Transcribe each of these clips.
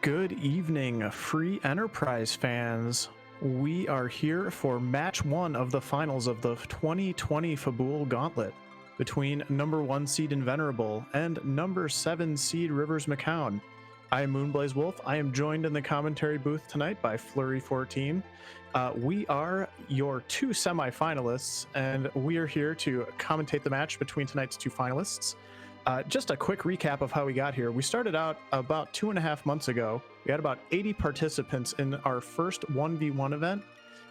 Good evening, free enterprise fans. We are here for match one of the finals of the 2020 Fabul Gauntlet between number 1 seed Invenerable and number 7 seed riversmccown. I am Moonblaze Wolf. I am joined in the commentary booth tonight by Flurry14. We are your two semifinalists, and we are here to commentate the match between tonight's two finalists. Just a quick recap of how we got here. We started out about 2.5 months ago. We had about 80 participants in our first 1v1 event.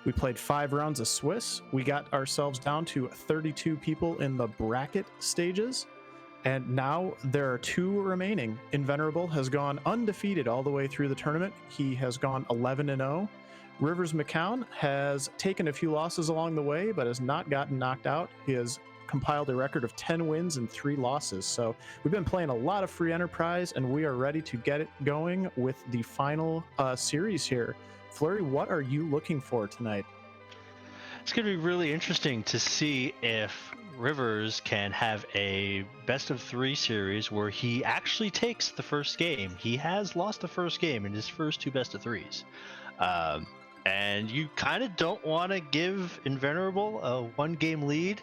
We played 5 rounds of Swiss. We got ourselves down to 32 people in the bracket stages. And now there are 2 remaining. Invenerable has gone undefeated all the way through the tournament. He has gone 11-0. riversmccown has taken a few losses along the way, but has not gotten knocked out. He has compiled a record of 10 wins and 3 losses. So we've been playing a lot of free enterprise, and we are ready to get it going with the final series here. Flurry, what are you looking for tonight? It's going to be really interesting to see if Rivers can have a best of 3 series where he actually takes the first game. He has lost the first game in his first 2 best of 3s. And you kind of don't want to give Invenerable a 1-game lead.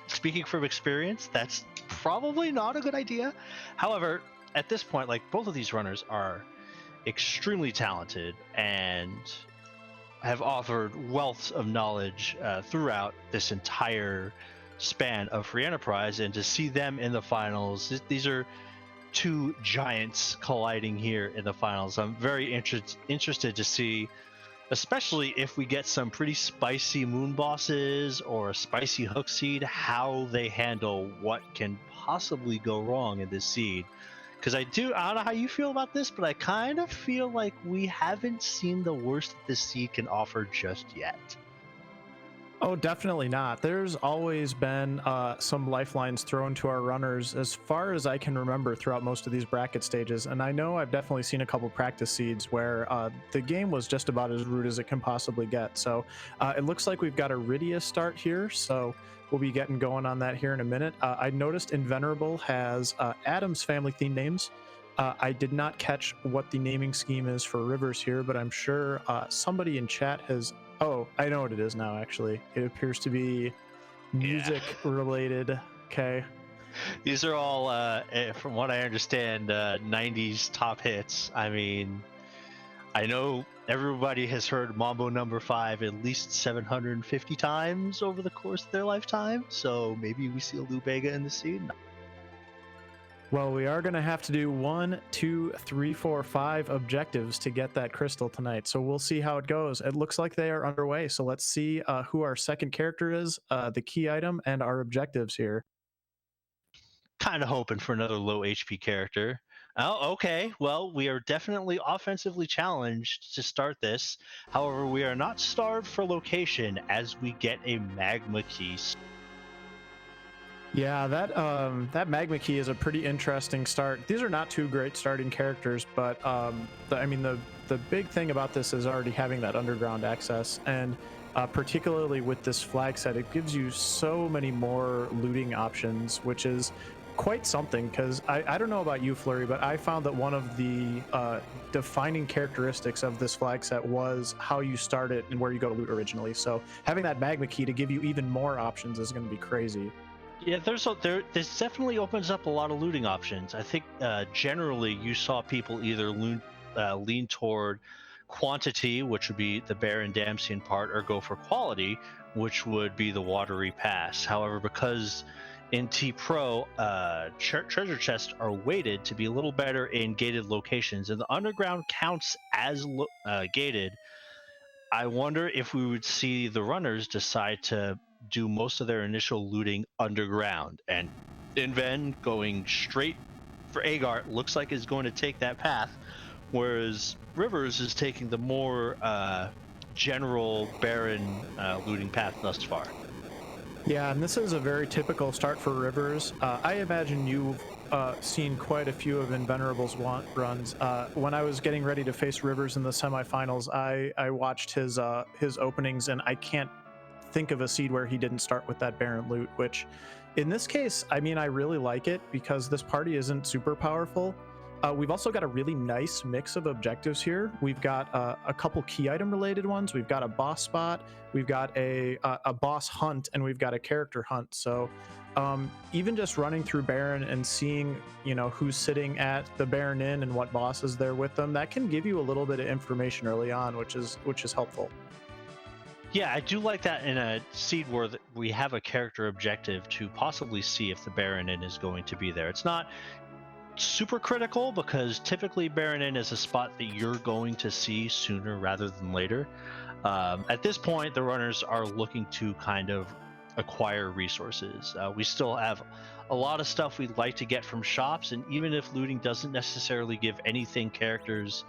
Speaking from experience, that's probably not a good idea. However, at this point, like, both of these runners are extremely talented and have offered wealth of knowledge throughout this entire span of free enterprise. And to see them in the finals, these are 2 giants colliding here in the finals. I'm very interested to see, especially if we get some pretty spicy moon bosses or a spicy hook seed, how they handle what can possibly go wrong in this seed. Because I don't know how you feel about this, but I kind of feel like we haven't seen the worst that this seed can offer just yet. Oh, definitely not. There's always been some lifelines thrown to our runners as far as I can remember throughout most of these bracket stages. And I know I've definitely seen a couple practice seeds where the game was just about as rude as it can possibly get. So it looks like we've got a Rydia start here. So we'll be getting going on that here in a minute. I noticed Invenerable has Adam's family theme names. I did not catch what the naming scheme is for Rivers here, but I'm sure somebody in chat has... Oh, I know what it is now, actually. It appears to be music related. Okay. These are all, from what I understand, 90s top hits. I mean, I know everybody has heard Mambo number 5 at least 750 times over the course of their lifetime, so maybe we see a Lou Bega in the scene. Well, we are going to have to do 1, 2, 3, 4, 5 objectives to get that crystal tonight. So we'll see how it goes. It looks like they are underway. So let's see who our second character is, the key item, and our objectives here. Kind of hoping for another low HP character. Oh, okay. Well, we are definitely offensively challenged to start this. However, we are not starved for location as we get a magma key. Yeah, that magma key is a pretty interesting start. These are not 2 great starting characters, but the big thing about this is already having that underground access, and particularly with this flag set, it gives you so many more looting options, which is quite something. Because I don't know about you, Flurry, but I found that one of the defining characteristics of this flag set was how you start it and where you go to loot originally. So having that magma key to give you even more options is going to be crazy. Yeah, this definitely opens up a lot of looting options. I think generally you saw people either lean toward quantity, which would be the Baron Damsian part, or go for quality, which would be the watery pass. However, because in T-Pro, treasure chests are weighted to be a little better in gated locations, and the underground counts as gated, I wonder if we would see the runners decide to do most of their initial looting underground, and Inven going straight for Agar looks like is going to take that path, whereas Rivers is taking the more general Baron looting path thus far. Yeah, and this is a very typical start for Rivers. I imagine you've seen quite a few of Invenerable's runs. When I was getting ready to face Rivers in the semifinals, I watched his openings, and I can't think of a seed where he didn't start with that Baron loot, which in this case, I mean, I really like it because this party isn't super powerful. We've also got a really nice mix of objectives here. We've got a couple key item related ones. We've got a boss spot, we've got a boss hunt, and we've got a character hunt. So even just running through Baron and seeing, you know, who's sitting at the Baron Inn and what boss is there with them, that can give you a little bit of information early on, which is helpful. Yeah, I do like that in a seed where we have a character objective to possibly see if the Baron Inn is going to be there. It's not super critical because typically Baron Inn is a spot that you're going to see sooner rather than later. At this point, the runners are looking to kind of acquire resources. We still have a lot of stuff we'd like to get from shops, and even if looting doesn't necessarily give anything characters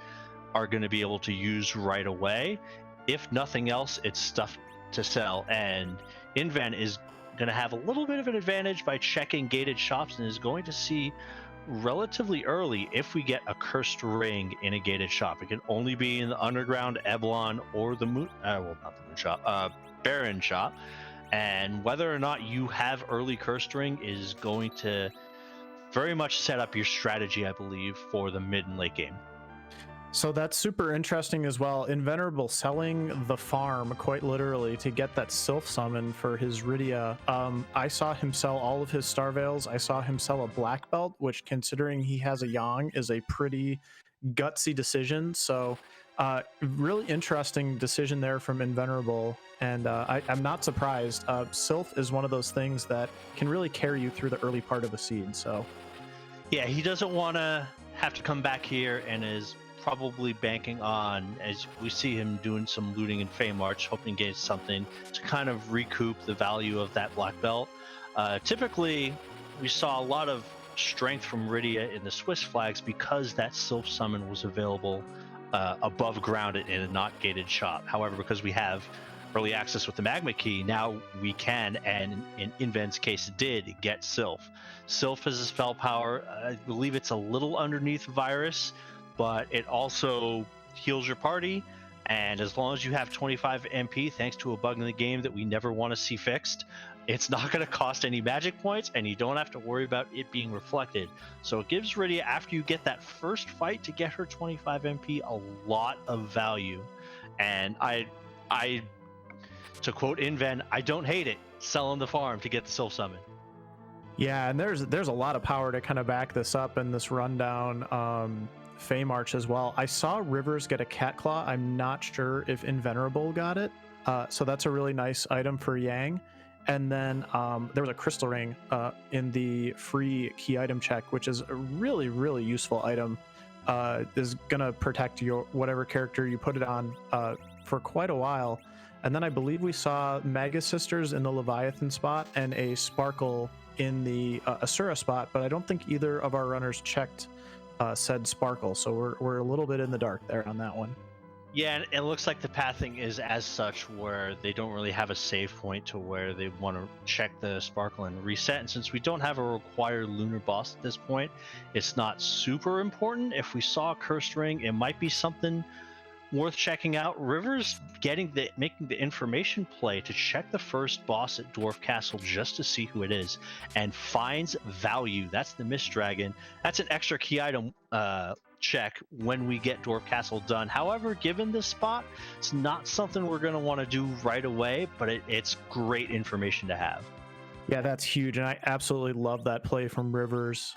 are going to be able to use right away, if nothing else, it's stuff to sell. And Inven is going to have a little bit of an advantage by checking gated shops and is going to see relatively early if we get a cursed ring in a gated shop. It can only be in the underground Eblon or the moon well, not the moon shop, Baron shop. And whether or not you have early cursed ring is going to very much set up your strategy, I believe, for the mid and late game. So that's super interesting as well. Invenerable selling the farm quite literally to get that Sylph summon for his Rydia. I saw him sell all of his Star Veils. I saw him sell a Black Belt, which, considering he has a Yang, is a pretty gutsy decision. So really interesting decision there from Invenerable. And I'm not surprised. Sylph is one of those things that can really carry you through the early part of a seed. So yeah, he doesn't want to have to come back here and is probably banking on, as we see him doing some looting in Feymarch, hoping to get something to kind of recoup the value of that black belt. Typically, we saw a lot of strength from Rydia in the Swiss flags because that Sylph summon was available above ground in a not gated shop. However, because we have early access with the Magma Key, now we can, and in Inven's case did, get Sylph. Sylph is a spell power. I believe it's a little underneath Virus, but it also heals your party, and as long as you have 25 MP, thanks to a bug in the game that we never want to see fixed, it's not going to cost any magic points, and you don't have to worry about it being reflected. So it gives Rydia, after you get that first fight to get her 25 MP, a lot of value. And I to quote Inven, I don't hate it, selling the farm to get the Sylph summon. yeah, and there's a lot of power to kind of back this up in this rundown. Feymarch as well. I saw Rivers get a Cat Claw. I'm not sure if Invenerable got it. So that's a really nice item for Yang. And then there was a Crystal Ring in the free key item check, which is a really, really useful item. Is gonna protect your whatever character you put it on for quite a while. And then I believe we saw Mega Sisters in the Leviathan spot and a Sparkle in the Asura spot, but I don't think either of our runners checked said Sparkle, so we're a little bit in the dark there on that one. Yeah, and it looks like the pathing is as such where they don't really have a save point to where they want to check the Sparkle and reset. And since we don't have a required lunar boss at this point, it's not super important. If we saw a Cursed Ring, it might be something worth checking out. Rivers making the information play to check the first boss at Dwarf Castle just to see who it is, and finds value. That's the Mist Dragon. That's an extra key item check when we get Dwarf Castle done. However, given this spot, it's not something we're going to want to do right away, but it's great information to have. Yeah, that's huge, and I absolutely love that play from Rivers.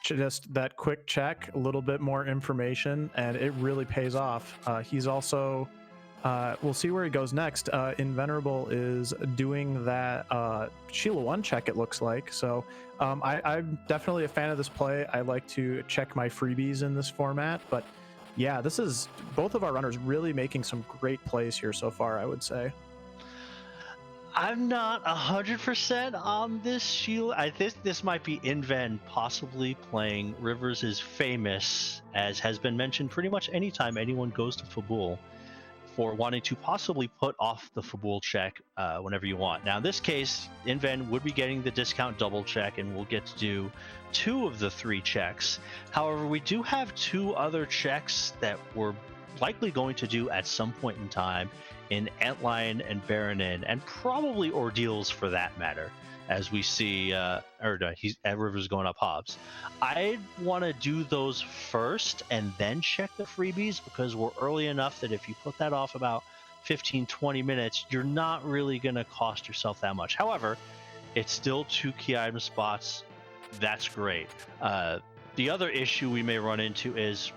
Just that quick check, a little bit more information, and it really pays off. He's also, we'll see where he goes next. Invenerable is doing that Sheila 1 check, it looks like. So I'm definitely a fan of this play. I like to check my freebies in this format, but yeah, this is both of our runners really making some great plays here so far, I would say. I'm not 100% on this Sheila. This might be Inven possibly playing Rivers is famous, as has been mentioned pretty much anytime anyone goes to Fabul, for wanting to possibly put off the Fabul check whenever you want. Now in this case, Inven would be getting the discount double check and we'll get to do 2 of the 3 checks. However, we do have 2 other checks that we're likely going to do at some point in time in Antlion and Baron Inn, and probably Ordeals for that matter. as we see, or no, he's Rivers going up Hobbs. I'd want to do those first and then check the freebies, because we're early enough that if you put that off about 15-20 minutes, you're not really going to cost yourself that much. However, it's still 2 key item spots. That's great. The other issue we may run into is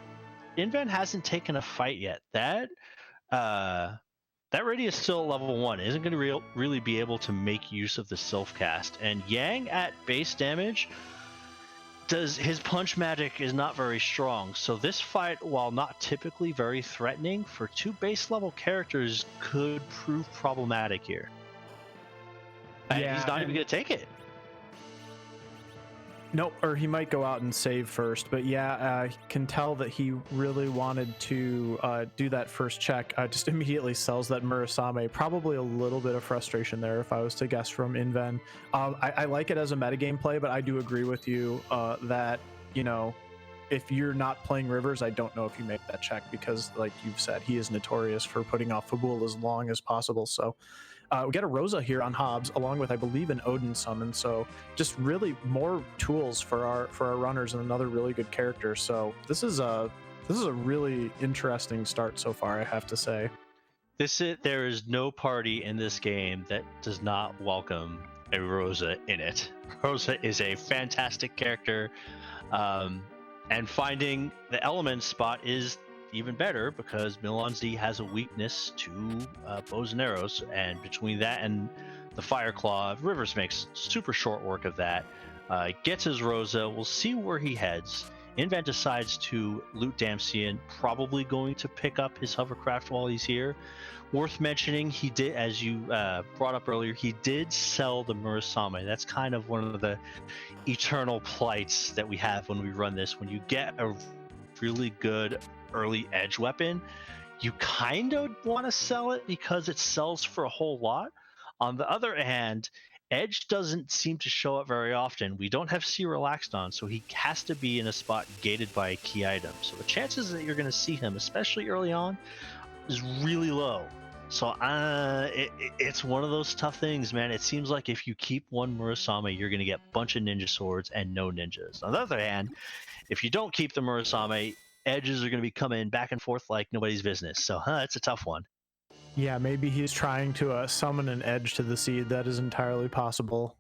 Inven hasn't taken a fight yet. That Radius is still at level 1, isn't going to really be able to make use of the Sylph cast. And Yang at base damage, his punch magic is not very strong. So this fight, while not typically very threatening, for 2 base level characters could prove problematic here. And he's not even going to take it. Nope, or he might go out and save first. But yeah, I can tell that he really wanted to do that first check. Just immediately sells that Murasame. Probably a little bit of frustration there, if I was to guess from Inven. I like it as a metagame play, but I do agree with you that, you know, if you're not playing Rivers, I don't know if you make that check, because, like you've said, he is notorious for putting off Fabul as long as possible. So we get a Rosa here on Hobbs, along with, I believe, an Odin summon. So just really more tools for our runners, and another really good character. So this is a really interesting start so far, I have to say. There is no party in this game that does not welcome a Rosa in it. Rosa is a fantastic character, and finding the element spot is even better, because Milan Z has a weakness to bows and arrows, and between that and the Fire Claw, Rivers makes super short work of that. Gets his Rosa. We'll see where he heads. Inven decides to loot Damsian, probably going to pick up his hovercraft while he's here. Worth mentioning, he did, as you brought up earlier, he did sell the Murasame. That's kind of one of the eternal plights that we have when we run this. When you get a really good early edge weapon, you kind of want to sell it because it sells for a whole lot. On the other hand, edge doesn't seem to show up very often. We don't have C relaxed on, so he has to be in a spot gated by a key item. So the chances that you're going to see him, especially early on, is really low. So it's one of those tough things, man. It seems like if you keep one Murasame, you're going to get a bunch of ninja swords and no ninjas. On the other hand, if you don't keep the Murasame, edges are going to be coming back and forth like nobody's business. So it's a tough one. Yeah, maybe he's trying to summon an edge to the seed. That is entirely possible,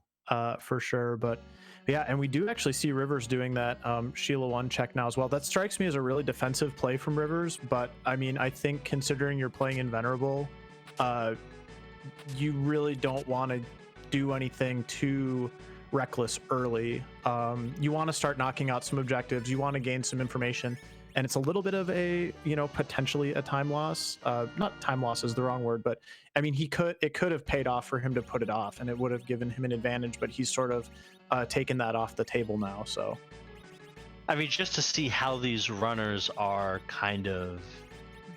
for sure. But yeah, and we do actually see Rivers doing that Sheila 1 check now as well. That strikes me as a really defensive play from Rivers. But I mean, I think considering you're playing Invenerable, you really don't want to do anything too reckless early. You want to start knocking out some objectives. You want to gain some information. And it's a little bit of a, you know, potentially a time loss. Not time loss is the wrong word, but I mean, it could have paid off for him to put it off, and it would have given him an advantage, but he's sort of taken that off the table now. So, I mean, just to see how these runners are kind of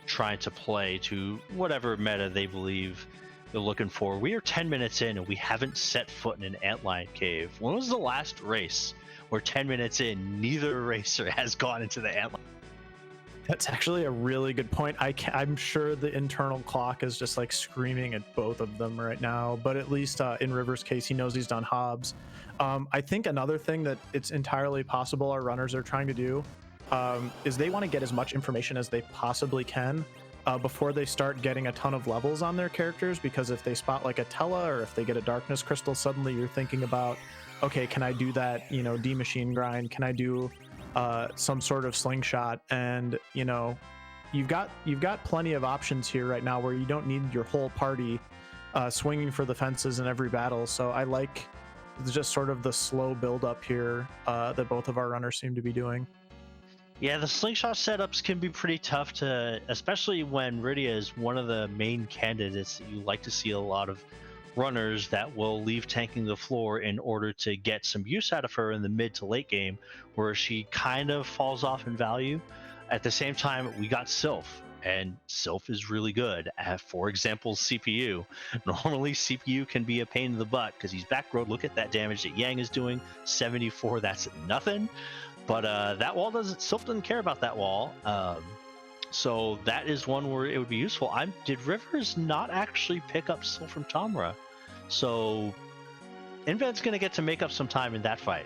trying to play to whatever meta they believe they're looking for. We are 10 minutes in and we haven't set foot in an antlion cave. When was the last race where 10 minutes in, neither racer has gone into the antlion? That's actually a really good point. I'm sure the internal clock is just like screaming at both of them right now, but at least in Rivers' case, he knows he's done Hobbs. I think another thing that it's entirely possible our runners are trying to do is they want to get as much information as they possibly can before they start getting a ton of levels on their characters, because if they spot like a Tella or if they get a Darkness Crystal, suddenly you're thinking about, okay, can I do that, you know, D-Machine grind? Can I do some sort of slingshot? And you know, you've got plenty of options here right now where you don't need your whole party swinging for the fences in every battle. So I like just sort of the slow build up here that both of our runners seem to be doing. Yeah, the slingshot setups can be pretty tough to, especially when Rydia is one of the main candidates that you like to see a lot of runners that will leave tanking the floor in order to get some use out of her in the mid to late game, where she kind of falls off in value. At the same time, we got Sylph, and Sylph is really good at, for example, CPU. Normally CPU can be a pain in the butt because he's back row. Look at that damage that Yang is doing, 74, that's nothing. But that wall Sylph doesn't care about that wall. So that is one where it would be useful. Did Rivers not actually pick up Sylph from Tamra? So Inven's going to get to make up some time in that fight.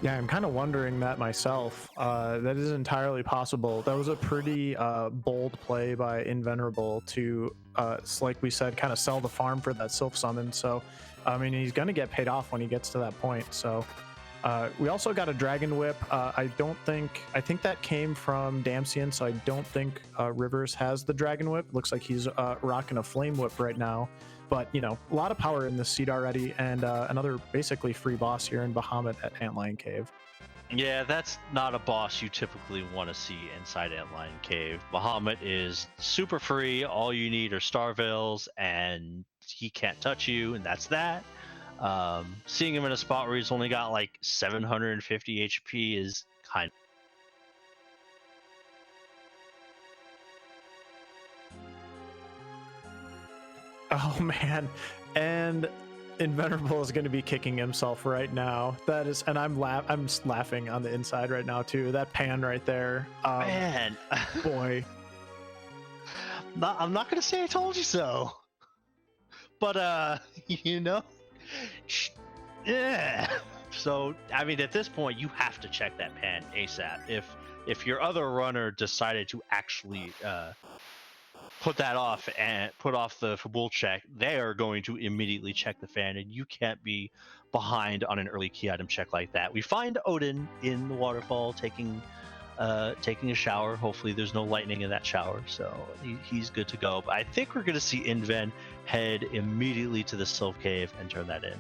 Yeah, I'm kind of wondering that myself. That is entirely possible. That was a pretty bold play by Invenerable to, like we said, kind of sell the farm for that Sylph summon. So, I mean, he's going to get paid off when he gets to that point. So, we also got a Dragon Whip. I think that came from Damsian, so I don't think Rivers has the Dragon Whip. Looks like he's rocking a Flame Whip right now. But, you know, a lot of power in this seed already, and another basically free boss here in Bahamut at Antlion Cave. Yeah, that's not a boss you typically want to see inside Antlion Cave. Bahamut is super free. All you need are Star Veils, and he can't touch you, and that's that. Seeing him in a spot where he's only got like 750 HP is kind of... Oh man, and Invenerable is going to be kicking himself right now. That is, and I'm laughing on the inside right now too. That pan right there, Man, boy. I'm not gonna say I told you so, but you know, yeah. So I mean, at this point, you have to check that pan ASAP. If your other runner decided to actually put that off and put off the Fabul check, they are going to immediately check the fan, and you can't be behind on an early key item check like that. We find Odin in the waterfall taking a shower. Hopefully there's no lightning in that shower, so he's good to go. But I think we're going to see Inven head immediately to the Sylph Cave and turn that in.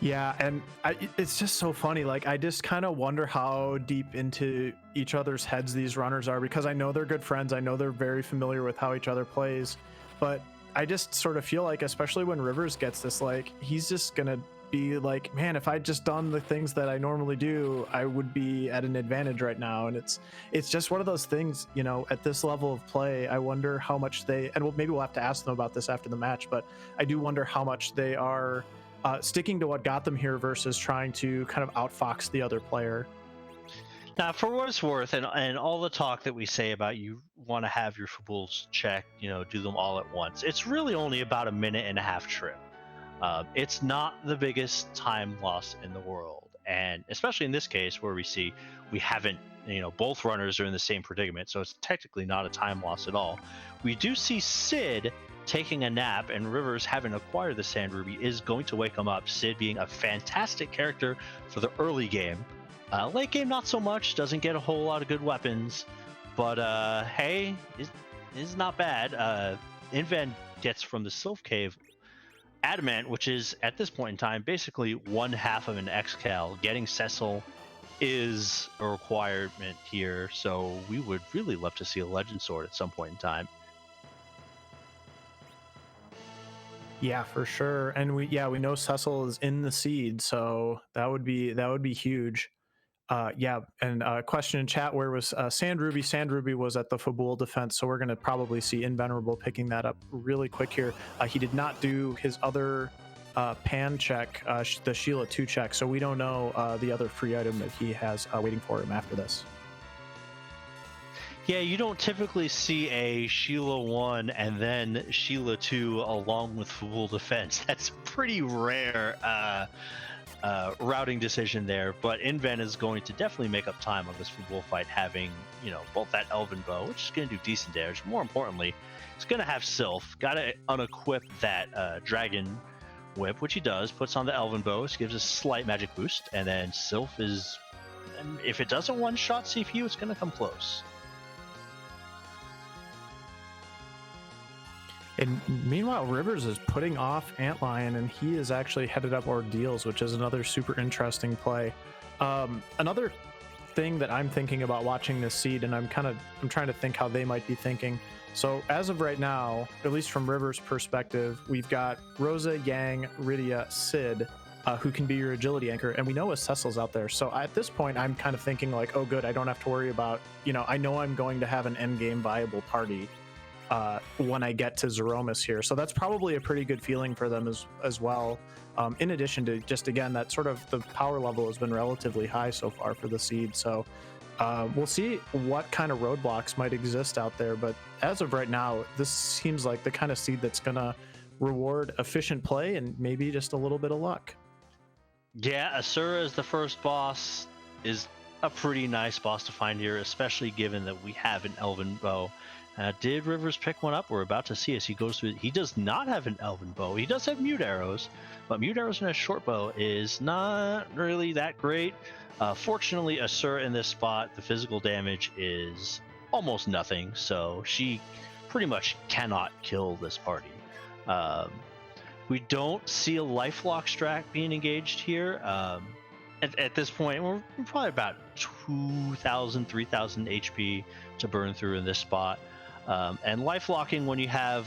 Yeah, and it's just so funny. Like, I just kind of wonder how deep into each other's heads these runners are, because I know they're good friends. I know they're very familiar with how each other plays, but I just sort of feel like, especially when Rivers gets this, like, he's just gonna be like, man, if I'd just done the things that I normally do, I would be at an advantage right now. And it's just one of those things, you know, at this level of play, I wonder how much maybe we'll have to ask them about this after the match, but I do wonder how much they are sticking to what got them here versus trying to kind of outfox the other player. Now, for what it's worth, and all the talk that we say about you want to have your Fabuls checked, you know, do them all at once, it's really only about a 1.5-minute trip. It's not the biggest time loss in the world, and especially in this case where we haven't, you know, both runners are in the same predicament, so it's technically not a time loss at all. We do see Sid taking a nap, and Rivers, having acquired the Sand Ruby, is going to wake him up. Sid being a fantastic character for the early game. Late game, not so much. Doesn't get a whole lot of good weapons, but hey, is not bad. Inven gets from the Sylph Cave Adamant, which is at this point in time basically 1/2 of an X-Cal. Getting Cecil is a requirement here, so we would really love to see a Legend Sword at some point in time. Yeah, for sure. And we know Cecil is in the seed, so that would be huge. Yeah, and question in chat, where was Sand Ruby? Sand Ruby was at the Fabul defense, so we're going to probably see Invenerable picking that up really quick here. He did not do his other pan check, the Sheila 2 check, so we don't know the other free item that he has waiting for him after this. Yeah, you don't typically see a Sheila 1 and then Sheila 2 along with Fabul defense. That's pretty rare routing decision there, but Inven is going to definitely make up time on this Fabul fight, having, you know, both that Elven Bow, which is going to do decent damage. More importantly, it's going to have Sylph. Got to unequip that Dragon Whip, which he does, puts on the Elven Bow, which gives a slight magic boost, and then Sylph is, if it doesn't one-shot CPU, it's going to come close. And meanwhile, Rivers is putting off Antlion, and he is actually headed up Ordeals, which is another super interesting play. Another thing that I'm thinking about watching this seed, and I'm trying to think how they might be thinking. So as of right now, at least from Rivers' perspective, we've got Rosa, Yang, Rydia, Sid, who can be your agility anchor, and we know a Cecil's out there. So at this point, I'm kind of thinking like, oh good, I don't have to worry about, you know, I know I'm going to have an endgame viable party when I get to Zeromus here. So that's probably a pretty good feeling for them as well. In addition to just, again, that sort of the power level has been relatively high so far for the seed. So we'll see what kind of roadblocks might exist out there. But as of right now, this seems like the kind of seed that's going to reward efficient play and maybe just a little bit of luck. Yeah, Asura as the first boss is a pretty nice boss to find here, especially given that we have an Elven Bow. Did Rivers pick one up? We're about to see as he goes through. He does not have an Elven Bow. He does have mute arrows, but mute arrows in a short bow is not really that great. Fortunately, Asura in this spot, the physical damage is almost nothing, so she pretty much cannot kill this party. We don't see a lifelock strat being engaged here. At this point, we're probably about 2,000, 3,000 HP to burn through in this spot. And life locking, when you have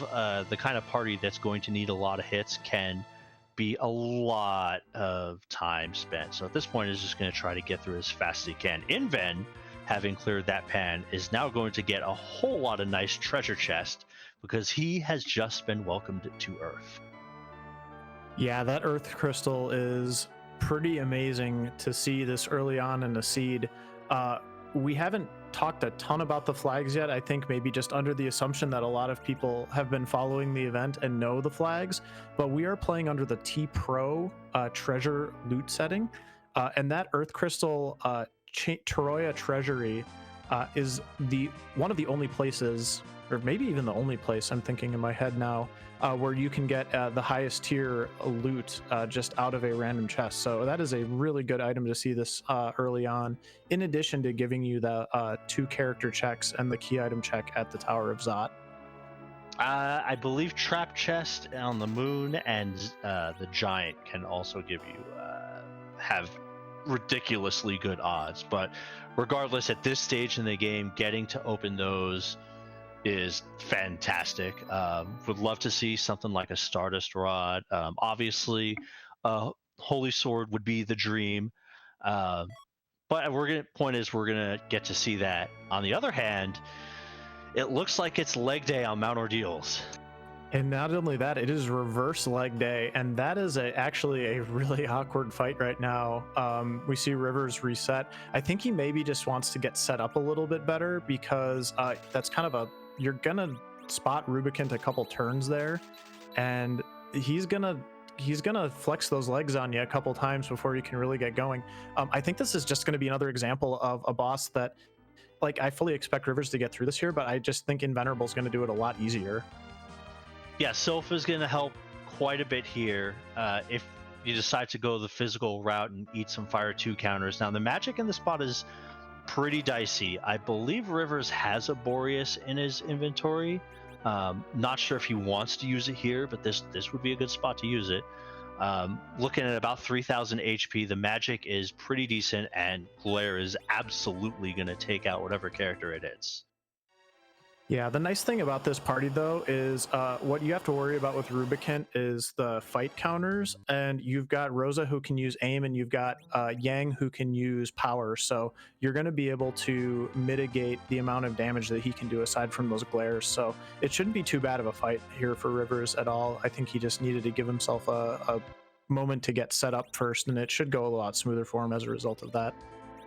the kind of party that's going to need a lot of hits, can be a lot of time spent. So at this point, is just going to try to get through as fast as he can. Inven, having cleared that pan, is now going to get a whole lot of nice treasure chest because he has just been welcomed to Earth. Yeah, that Earth Crystal is pretty amazing to see this early on in the seed. We haven't talked a ton about the flags yet. I think maybe just under the assumption that a lot of people have been following the event and know the flags, but we are playing under the T Pro treasure loot setting. And that Earth Crystal Toroya Treasury is one of the only places, or maybe even the only place I'm thinking in my head now, where you can get the highest tier loot just out of a random chest. So that is a really good item to see this early on, in addition to giving you the 2 character checks and the key item check at the Tower of Zot. I believe Trap Chest on the Moon and the Giant can also give you have ridiculously good odds. But regardless, at this stage in the game, getting to open those is fantastic. Would love to see something like a Stardust Rod. Obviously, Holy Sword would be the dream. But point is, we're gonna get to see that. On the other hand, it looks like it's leg day on Mount Ordeals. And not only that, it is reverse leg day, and that is actually a really awkward fight right now. We see Rivers reset. I think he maybe just wants to get set up a little bit better, because that's kind of you're gonna spot Rubicant a couple turns there, and he's gonna flex those legs on you a couple times before you can really get going. I think this is just going to be another example of a boss that, like, I fully expect Rivers to get through this here, but I just think Invenerable is going to do it a lot easier. Yeah, Sylph is going to help quite a bit here if you decide to go the physical route and eat some Fire 2 counters. Now, the magic in the spot is pretty dicey. I believe Rivers has a Boreas in his inventory. Not sure if he wants to use it here, but this would be a good spot to use it. Looking at about 3,000 HP, the magic is pretty decent, and Glare is absolutely going to take out whatever character it is. Yeah, the nice thing about this party, though, is what you have to worry about with Rubicant is the fight counters, and you've got Rosa who can use aim, and you've got Yang who can use power, so you're going to be able to mitigate the amount of damage that he can do aside from those glares, so it shouldn't be too bad of a fight here for Rivers at all. I think he just needed to give himself a moment to get set up first, and it should go a lot smoother for him as a result of that.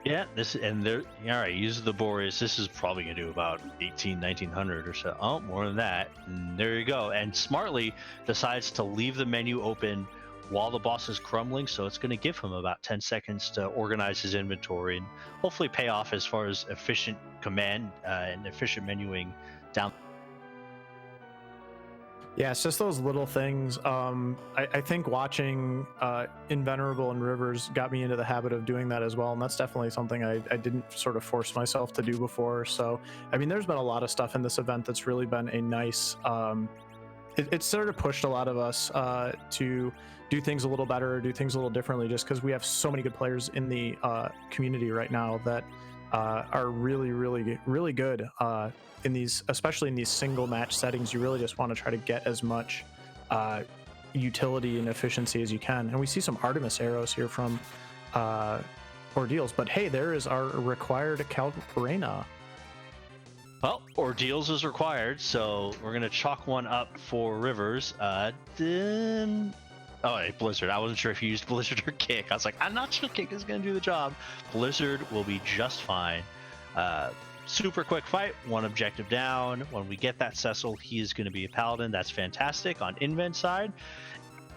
Yeah, all right, use the Boreas. This is probably going to do about 1900 or so. Oh, more than that. And there you go. And smartly decides to leave the menu open while the boss is crumbling, so it's going to give him about 10 seconds to organize his inventory and hopefully pay off as far as efficient command and efficient menuing down. Yeah, it's just those little things. I think watching Invenerable and Rivers got me into the habit of doing that as well, and that's definitely something I didn't sort of force myself to do before. So, I mean, there's been a lot of stuff in this event that's really been a nice... It's sort of pushed a lot of us to do things a little better, or do things a little differently, just because we have so many good players in the community right now that are really, really, really good in these, especially in these single match settings. You really just want to try to get as much utility and efficiency as you can. And we see some Artemis arrows here from Ordeals, but hey, there is our required Calparena. Well, Ordeals is required, so we're going to chalk one up for Rivers. Oh, hey, Blizzard. I wasn't sure if you used Blizzard or Kick. I was like, I'm not sure Kick is going to do the job. Blizzard will be just fine. super quick fight, one objective down. When we get that Cecil, he is going to be a paladin. That's fantastic. On Inven side,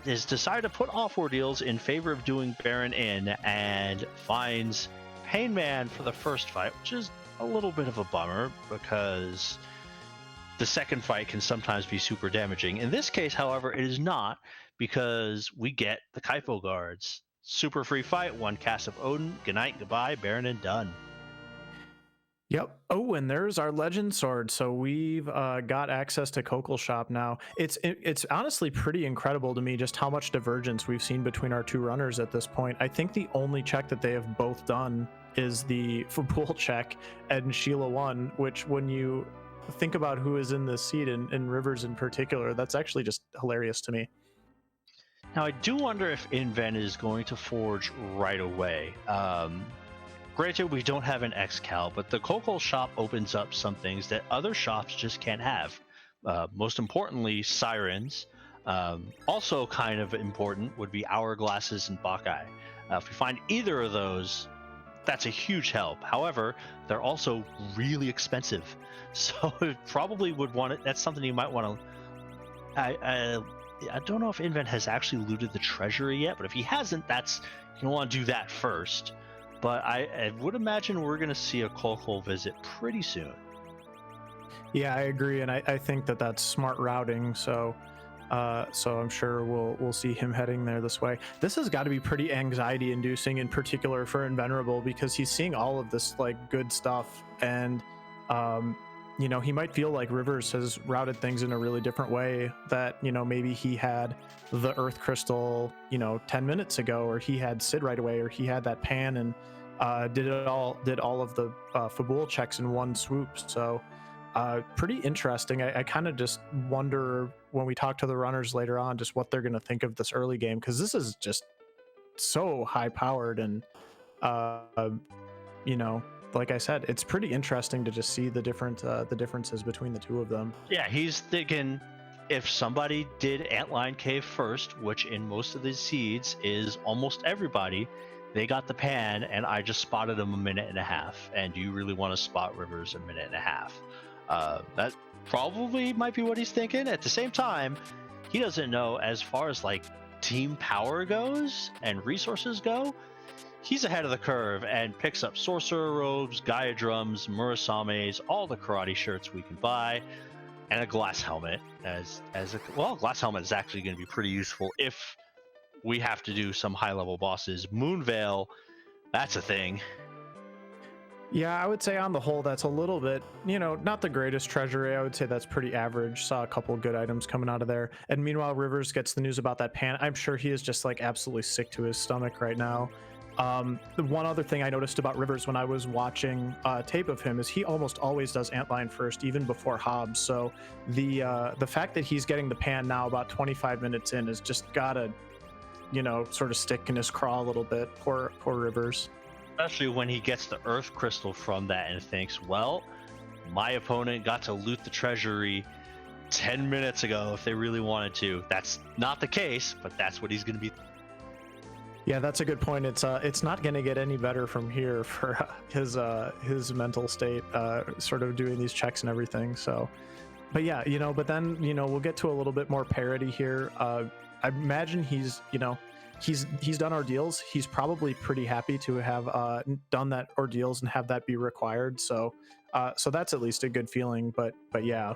is decided to put off ordeals in favor of doing Baron in and finds Pain Man for the first fight, which is a little bit of a bummer because the second fight can sometimes be super damaging. In this case, however, it is not, because we get the Kaipo guards. Super free fight, one cast of Odin, good night, goodbye, Baron, and done. Yep. Oh, and there's our legend sword. So we've got access to Kokol Shop now. It's honestly pretty incredible to me just how much divergence we've seen between our two runners at this point. I think the only check that they have both done is the Fabul check and Sheila 1, which when you think about who is in this seed and Rivers in particular, that's actually just hilarious to me. Now, I do wonder if Inven is going to forge right away. Granted, we don't have an X-Cal, but the Kokol Shop opens up some things that other shops just can't have. Most importantly, sirens. Also kind of important would be hourglasses and Bacchae. If we find either of those, that's a huge help. However, they're also really expensive. So it probably would want it. That's something you might want to... I don't know if Inven has actually looted the treasury yet, but if he hasn't, you want to do that first. But I would imagine we're going to see a Kokol visit pretty soon. Yeah, I agree, and I think that that's smart routing. So I'm sure we'll see him heading there this way. This has got to be pretty anxiety-inducing, in particular for Invenerable, because he's seeing all of this like good stuff, and he might feel like Rivers has routed things in a really different way. That maybe he had the Earth Crystal 10 minutes ago, or he had Sid right away, or he had that pan and did all of the Fabul checks in one swoop. So pretty interesting. I kind of just wonder when we talk to the runners later on just what they're going to think of this early game, because this is just so high powered, and like I said, it's pretty interesting to just see the differences between the two of them. Yeah, he's thinking if somebody did Antline Cave first, which in most of these seeds is almost everybody, they got the pan, and I just spotted them a minute and a half. And do you really want to spot Rivers a minute and a half? That probably might be what he's thinking. At the same time, he doesn't know, as far as like team power goes and resources go, he's ahead of the curve and picks up sorcerer robes, Gaia drums, Murasames, all the karate shirts we can buy, and a glass helmet. Glass helmet is actually going to be pretty useful if we have to do some high level bosses. Moonveil, that's a thing. Yeah, I would say on the whole, that's a little bit, not the greatest treasury. I would say that's pretty average. Saw a couple of good items coming out of there. And meanwhile, Rivers gets the news about that pan. I'm sure he is just like absolutely sick to his stomach right now. The one other thing I noticed about Rivers when I was watching tape of him is he almost always does Antline first, even before Hobbs. So the fact that he's getting the pan now about 25 minutes in is just gotta, sort of stick in his craw a little bit. Poor Rivers. Especially when he gets the Earth Crystal from that and thinks, well, my opponent got to loot the treasury 10 minutes ago if they really wanted to. That's not the case, but that's what he's going to be. Yeah, that's a good point. It's not going to get any better from here for his mental state, sort of doing these checks and everything. So, but yeah, but then we'll get to a little bit more parity here. I imagine he's done ordeals. He's probably pretty happy to have done that ordeals and have that be required. So that's at least a good feeling. But yeah.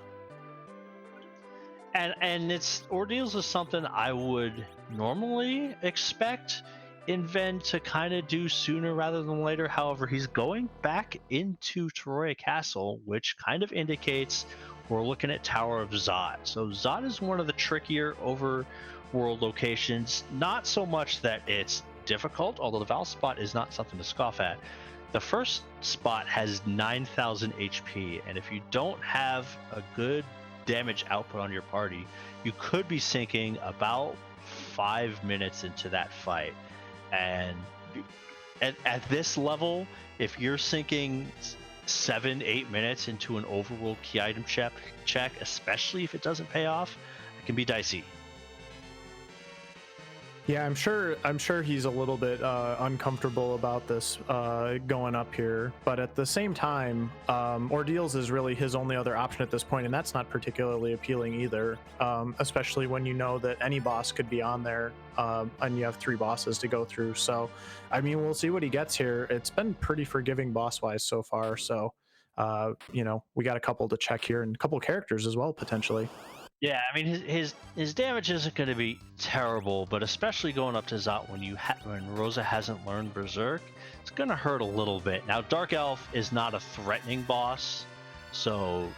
And it's ordeals is something I would normally expect Inven to kind of do sooner rather than later. However, he's going back into Toroya Castle, which kind of indicates we're looking at Tower of Zod. So Zod is one of the trickier overworld locations. Not so much that it's difficult, although the Val spot is not something to scoff at. The first spot has 9,000 HP, and if you don't have a good damage output on your party, you could be sinking about 5 minutes into that fight. And at this level, if you're sinking 7-8 minutes into an overworld key item check, especially if it doesn't pay off, it can be dicey. Yeah, I'm sure he's a little bit uncomfortable about this going up here, but at the same time, Ordeals is really his only other option at this point, and that's not particularly appealing either. Especially when you know that any boss could be on there, and you have 3 bosses to go through. So, I mean, we'll see what he gets here. It's been pretty forgiving boss-wise so far. So, you know, we got a couple to check here, and a couple characters as well potentially. Yeah, I mean his damage isn't going to be terrible, but especially going up to Zot when Rosa hasn't learned Berserk, it's going to hurt a little bit. Now Dark Elf is not a threatening boss, so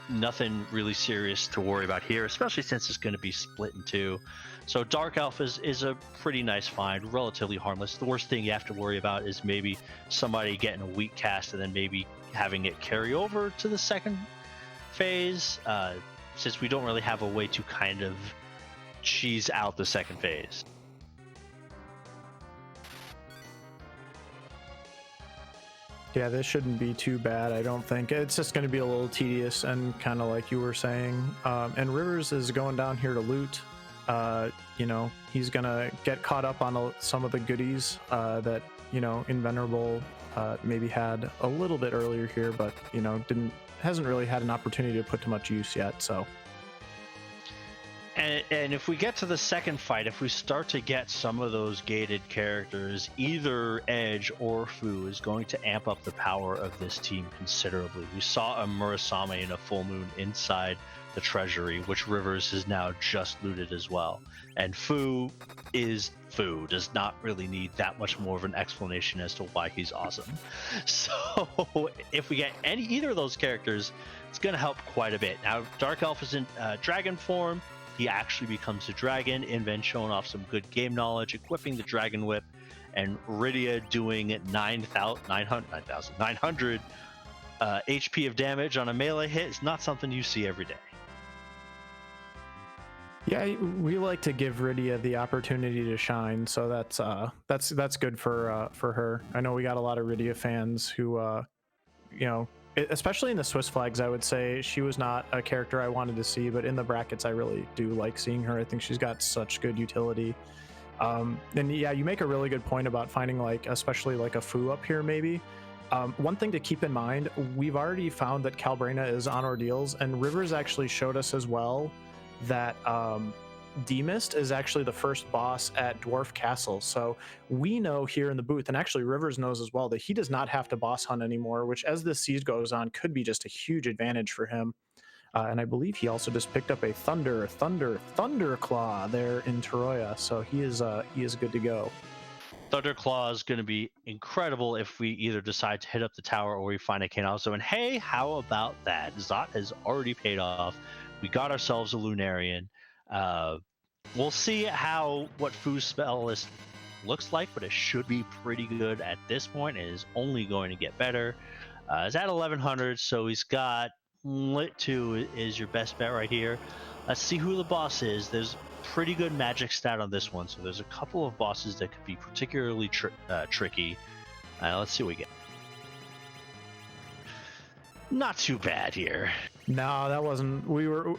nothing really serious to worry about here, especially since it's going to be split in 2. So Dark Elf is a pretty nice find, relatively harmless. The worst thing you have to worry about is maybe somebody getting a weak cast and then maybe having it carry over to the second phase. Since we don't really have a way to kind of cheese out the second phase. Yeah, this shouldn't be too bad, I don't think. It's just going to be a little tedious and kind of like you were saying. And Rivers is going down here to loot. You know, he's going to get caught up on some of the goodies that, you know, Invenerable maybe had a little bit earlier here, but, you know, hasn't really had an opportunity to put to much use yet. So, and if we get to the second fight, if we start to get some of those gated characters, either Edge or Fu is going to amp up the power of this team considerably. We saw a Murasame in a full moon inside the treasury, which Rivers has now just looted as well. And Fu does not really need that much more of an explanation as to why he's awesome. So if we get either of those characters, it's going to help quite a bit. Now Dark Elf is in dragon form. He actually becomes a dragon. Inven showing off some good game knowledge, equipping the Dragon Whip, and Rydia doing 900 HP of damage on a melee hit is not something you see every day. Yeah, we like to give Rydia the opportunity to shine, so that's good for her. I know we got a lot of Rydia fans who, you know, especially in the Swiss flags, I would say she was not a character I wanted to see, but in the brackets, I really do like seeing her. I think she's got such good utility. And yeah, you make a really good point about finding especially a Fu up here maybe. One thing to keep in mind, we've already found that Calbrena is on Ordeals, and Rivers actually showed us as well that Demist is actually the first boss at Dwarf Castle. So we know here in the booth, and actually Rivers knows as well, that he does not have to boss hunt anymore, which as this siege goes on could be just a huge advantage for him. And I believe he also just picked up a Thunderclaw there in Toroya, so he is good to go. Thunderclaw is going to be incredible if we either decide to hit up the tower or we find a Canalzo. And hey, how about that? Zot has already paid off. We got ourselves a Lunarian. We'll see what Fu's spell list looks like, but it should be pretty good at this point. It is only going to get better. It's at 1100, so he's got Lit 2 is your best bet right here. Let's see who the boss is. There's pretty good magic stat on this one, so there's a couple of bosses that could be particularly tricky. Let's see what we get. Not too bad here. No, that wasn't.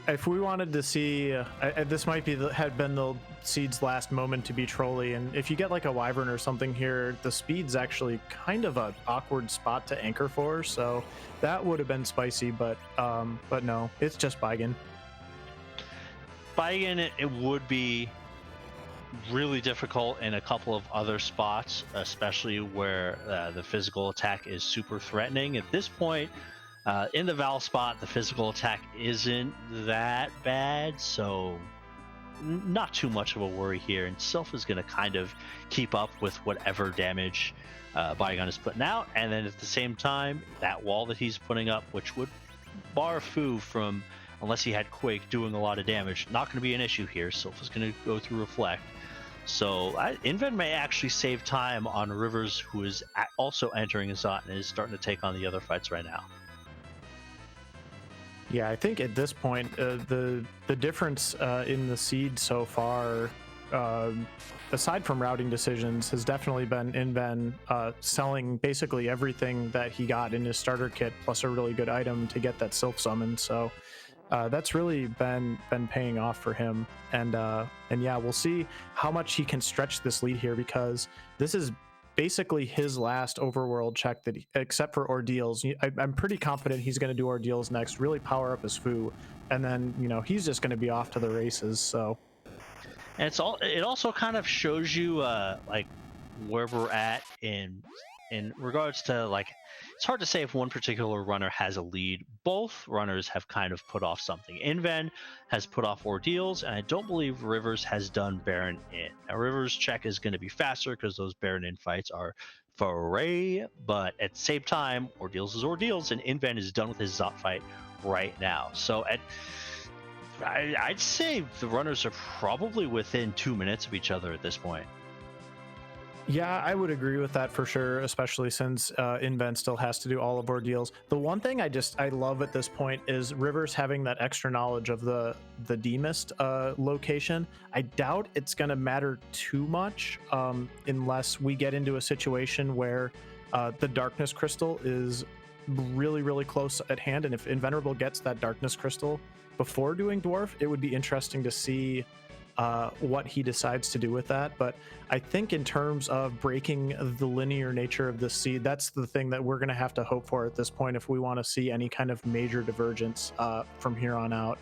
If we wanted to see, this might had been the seed's last moment to be trolly. And if you get a wyvern or something here, the speed's actually kind of an awkward spot to anchor for. So that would have been spicy, but no, it's just Baigen. Baigen, it would be really difficult in a couple of other spots, especially where the physical attack is super threatening. At this point, in the Val spot, the physical attack isn't that bad, so not too much of a worry here. And Sylph is going to kind of keep up with whatever damage Baigen is putting out. And then at the same time, that wall that he's putting up, which would bar Fu from, unless he had Quake, doing a lot of damage, not going to be an issue here. Sylph is going to go through Reflect. So Inven may actually save time on Rivers, who is also entering Azot and is starting to take on the other fights right now. Yeah, I think at this point, the difference in the seed so far, aside from routing decisions, has definitely been Inven selling basically everything that he got in his starter kit, plus a really good item to get that Sylph summon. So That's really been paying off for him, and yeah, we'll see how much he can stretch this lead here, because this is basically his last overworld check that except for ordeals. I'm pretty confident he's going to do ordeals next, really power up his foo, and then he's just going to be off to the races. So And it also kind of shows you like where we're at in regards to, like, it's hard to say if one particular runner has a lead. Both runners have kind of put off something. Inven has put off ordeals, and I don't believe Rivers has done Baron in. Now Rivers check is going to be faster because those Baron in fights are foray, but at the same time, ordeals is ordeals, and Inven is done with his Zot fight right now. So I'd say the runners are probably within 2 minutes of each other at this point. yeah, I would agree with that for sure, especially since Inven still has to do all of ordeals. The one thing I love at this point is Rivers having that extra knowledge of the Demist location. I doubt it's going to matter too much unless we get into a situation where the Darkness Crystal is really, really close at hand. And if Invenerable gets that Darkness Crystal before doing Dwarf, it would be interesting to see what he decides to do with that. But I think in terms of breaking the linear nature of this seed, that's the thing that we're going to have to hope for at this point if we want to see any kind of major divergence from here on out.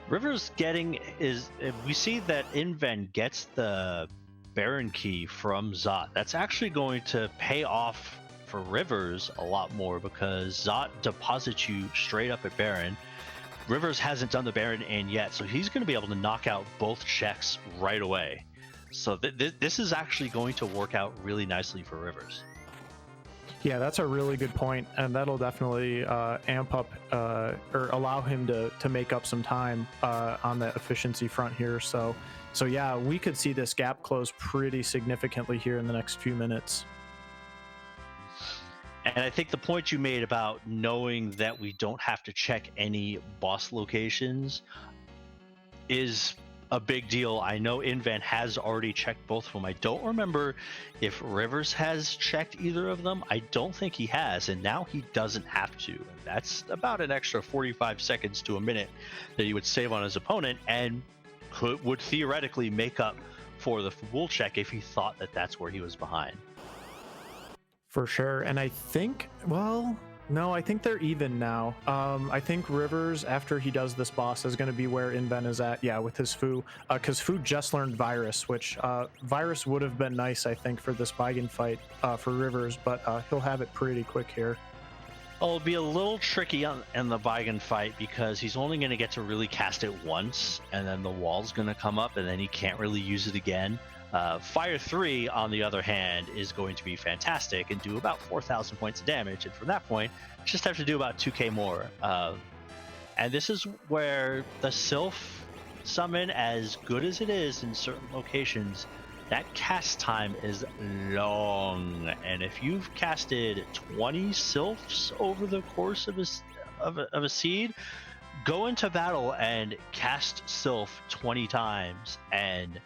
Rivers we see that Inven gets the Baron key from Zot. That's actually going to pay off for Rivers a lot more, because Zot deposits you straight up at Baron. Rivers hasn't done the Baron in yet, so he's going to be able to knock out both checks right away. So this is actually going to work out really nicely for Rivers. Yeah, that's a really good point, and that'll definitely amp up or allow him to make up some time on the efficiency front here. So yeah, we could see this gap close pretty significantly here in the next few minutes. And I think the point you made about knowing that we don't have to check any boss locations is a big deal. I know Inven has already checked both of them. I don't remember if Rivers has checked either of them. I don't think he has, and now he doesn't have to. And that's about an extra 45 seconds to a minute that he would save on his opponent, and would theoretically make up for the Fabul check if he thought that that's where he was behind. For sure. And I think, well, no, I think they're even now. I think Rivers, after he does this boss, is going to be where Inven is at, yeah, with his Foo. Because Foo just learned Virus, which Virus would have been nice, I think, for this Baigan fight for Rivers, but he'll have it pretty quick here. It'll be a little tricky in the Baigan fight, because he's only going to get to really cast it once, and then the wall's going to come up, and then he can't really use it again. Fire 3, on the other hand, is going to be fantastic and do about 4,000 points of damage, and from that point, just have to do about 2k more. And this is where the Sylph summon, as good as it is in certain locations, that cast time is long. And if you've casted 20 Sylphs over the course of a seed, go into battle and cast Sylph 20 times and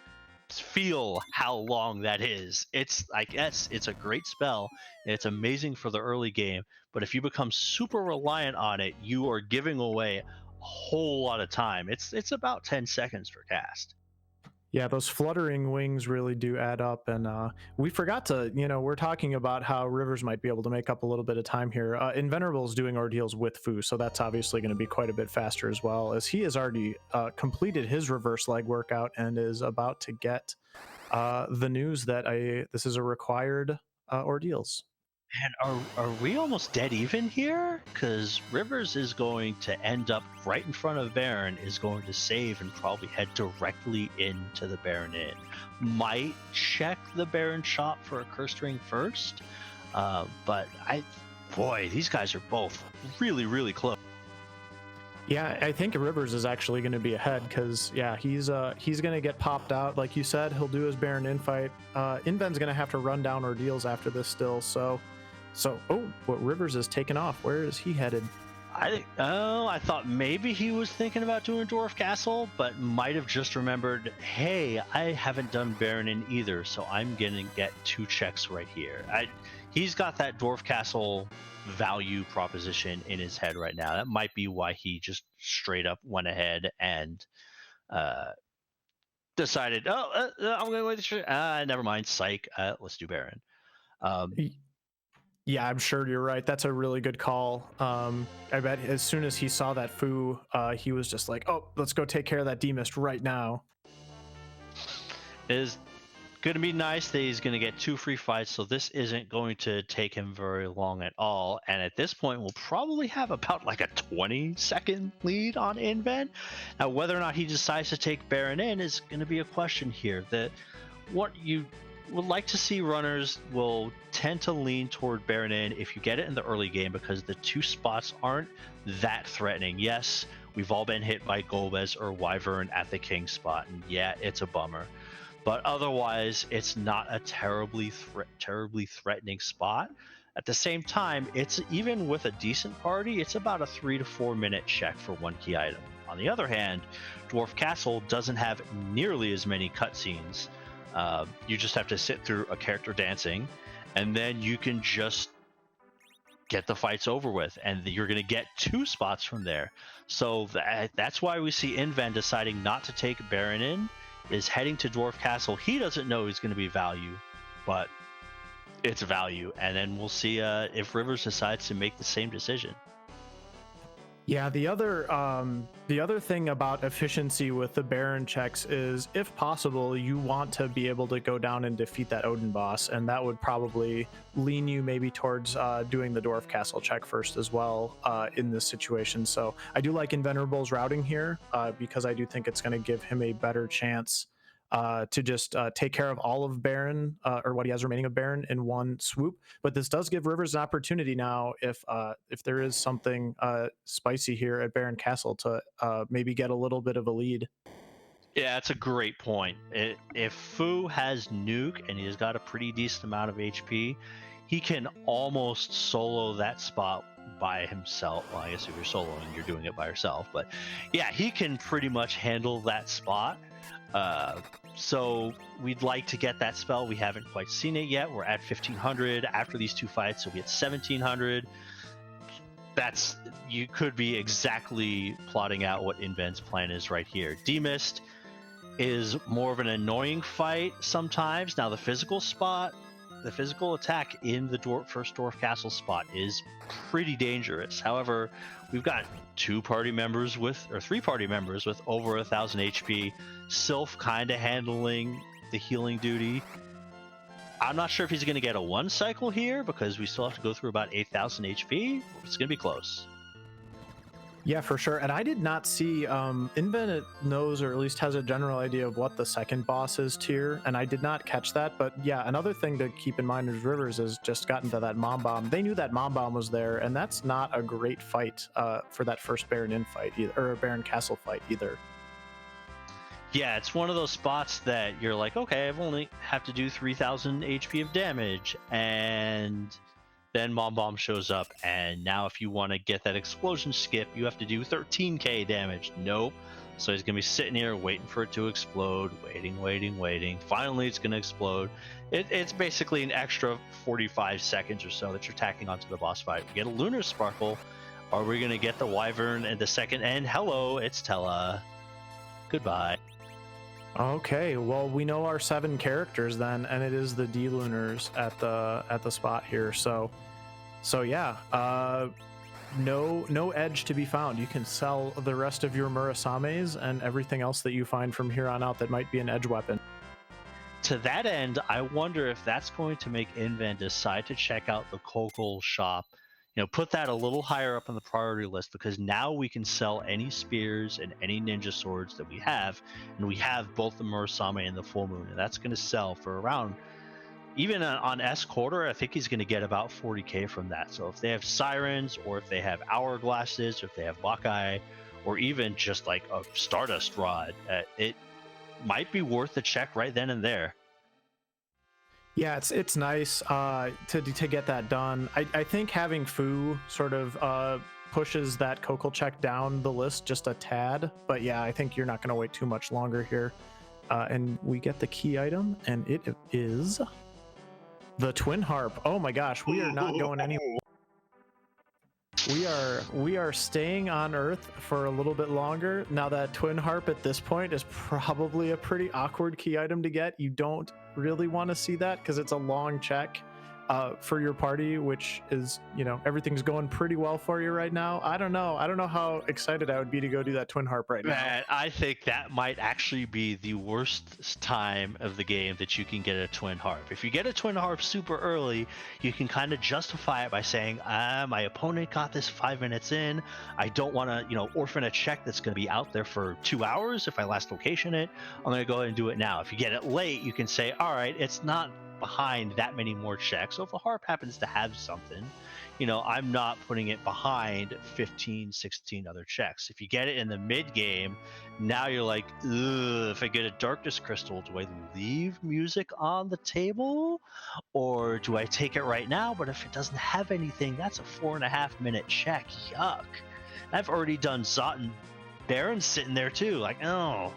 feel how long that is. It's like, yes, it's a great spell and it's amazing for the early game, but if you become super reliant on it, you are giving away a whole lot of time. It's about 10 seconds per cast. Yeah, those fluttering wings really do add up. And we forgot to, we're talking about how Rivers might be able to make up a little bit of time here. Invenerable is doing ordeals with Foo, so that's obviously going to be quite a bit faster as well, as he has already completed his reverse leg workout and is about to get the news that this is a required ordeals. And are we almost dead even here? Because Rivers is going to end up right in front of Baron, is going to save and probably head directly into the Baron Inn. Might check the Baron shop for a cursed ring first, but these guys are both really, really close. Yeah, I think Rivers is actually going to be ahead, because yeah, he's going to get popped out, like you said. He'll do his Baron Inn fight. Inven's going to have to run down ordeals after this still. What Rivers is taking off. Where is he headed? I thought maybe he was thinking about doing Dwarf Castle, but might have just remembered, hey, I haven't done Baron Inn either, so I'm gonna get 2 checks right here. he's got that Dwarf Castle value proposition in his head right now. That might be why he just straight up went ahead and decided, I'm going to wait. Never mind, psych. Let's do Baron. Yeah, I'm sure you're right. That's a really good call. I bet as soon as he saw that Fu, he was just like, oh, let's go take care of that D-Mist right now. It is going to be nice that he's going to get 2 free fights, so this isn't going to take him very long at all. And at this point, we'll probably have about like a 20-second lead on Inven. Now, whether or not he decides to take Baron in is going to be a question here. That what you would like to see, runners will tend to lean toward Baron in if you get it in the early game, because the 2 spots aren't that threatening. Yes, we've all been hit by Golbez or Wyvern at the King spot, and yeah, it's a bummer. But otherwise, it's not a terribly threatening spot. At the same time, it's even with a decent party, it's about a 3 to 4 minute check for 1 key item. On the other hand, Dwarf Castle doesn't have nearly as many cutscenes. You just have to sit through a character dancing, and then you can just get the fights over with, and you're going to get 2 spots from there. So that's why we see Inven deciding not to take Baron in, is heading to Dwarf Castle. He doesn't know he's going to be value, but it's value, and then we'll see if Rivers decides to make the same decision. Yeah, the other thing about efficiency with the Baron checks is, if possible, you want to be able to go down and defeat that Odin boss, and that would probably lean you maybe towards doing the Dwarf Castle check first as well in this situation. So I do like Invenerable's routing here because I do think it's going to give him a better chance to just take care of all of Baron or what he has remaining of Baron in one swoop. But this does give Rivers an opportunity now, if there is something spicy here at Baron Castle, to maybe get a little bit of a lead. Yeah, that's a great point. If Fu has nuke and he's got a pretty decent amount of HP, he can almost solo that spot by himself. Well, I guess if you're soloing, you're doing it by yourself. But yeah, he can pretty much handle that spot. So we'd like to get that spell. We haven't quite seen it yet. We're at 1500 after these 2 fights, so we get 1700. You could be exactly plotting out what Inven's plan is right here. D-Mist is more of an annoying fight sometimes. Now the physical attack in the first Dwarf Castle spot is pretty dangerous. However, we've got 3 party members with over 1000 HP. Sylph kind of handling the healing duty. I'm not sure if he's going to get a 1 cycle here, because we still have to go through about 8000 HP. It's going to be close. Yeah, for sure. And I did not see Inven knows, or at least has a general idea of what the second boss's tier, and I did not catch that. But yeah, another thing to keep in mind is Rivers has just gotten to that Mom Bomb. They knew that Mom Bomb was there, and that's not a great fight for that first Baron in fight either, or Baron Castle fight either. Yeah, it's one of those spots that you're like, okay, I've only have to do 3000 HP of damage, and then Mom Bomb shows up, and now if you want to get that explosion skip, you have to do 13k damage. Nope. So he's going to be sitting here waiting for it to explode, waiting. Finally, it's going to explode. It's basically an extra 45 seconds or so that you're tacking onto the boss fight. We get a Lunar Sparkle. Are we going to get the Wyvern in the second? And hello, it's Tella. Goodbye. Okay, well, we know our 7 characters then, and it is the D-Lunars at the spot here. So yeah, no edge to be found. You can sell the rest of your Murasames and everything else that you find from here on out that might be an edge weapon. To that end, I wonder if that's going to make Inven decide to check out the Kokol shop. Put that a little higher up on the priority list, because now we can sell any spears and any ninja swords that we have, and we have both the Murasame and the Full Moon, and that's going to sell for around, even on S quarter, I think he's going to get about 40k from that. So if they have sirens, or if they have hourglasses, or if they have Bacchae, or even just like a Stardust rod, it might be worth a check right then and there. Yeah, it's nice to get that done. I think having Fu sort of pushes that Kokol check down the list just a tad. But yeah, I think you're not going to wait too much longer here. And we get the key item, and it is The twin harp. Oh my gosh, we are not going anywhere. We are staying on Earth for a little bit longer. Now that twin harp at this point is probably a pretty awkward key item to get. You don't really want to see that because it's a long check for your party, which is, you know, everything's going pretty well for you right now. I don't know how excited I would be to go do that twin harp right now. Man, I think that might actually be the worst time of the game that you can get a twin harp. If you get a twin harp super early, you can kind of justify it by saying, my opponent got this 5 minutes in. I don't want to, you know, orphan a check that's going to be out there for 2 hours if I last location it. I'm going to go ahead and do it now. If you get it late, you can say, all right, it's not behind that many more checks. So if a harp happens to have something, you know, I'm not putting it behind 15, 16 other checks. If you get it in the mid game, now you're like, ugh, if I get a darkness crystal, do I leave music on the table or do I take it right now? But if it doesn't have anything, that's a 4.5 minute check. Yuck. I've already done Zot and Baron sitting there too. Like, oh.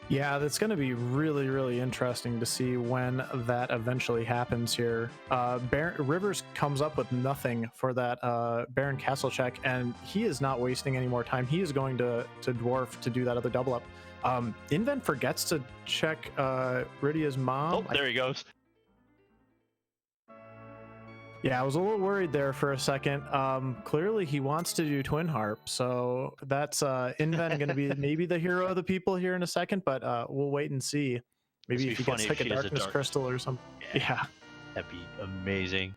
Yeah, that's going to be really, really interesting to see when that eventually happens here. Rivers comes up with nothing for that Baron Castle check, and he is not wasting any more time. He is going to Dwarf to do that other double up. Inven forgets to check Rydia's mom. Oh, there he goes. Yeah, I was a little worried there for a second. Clearly he wants to do twin harp, so that's Inven going to be maybe the hero of the people here in a second, but we'll wait and see. Maybe if he gets like a darkness crystal or something. Yeah. That'd be amazing.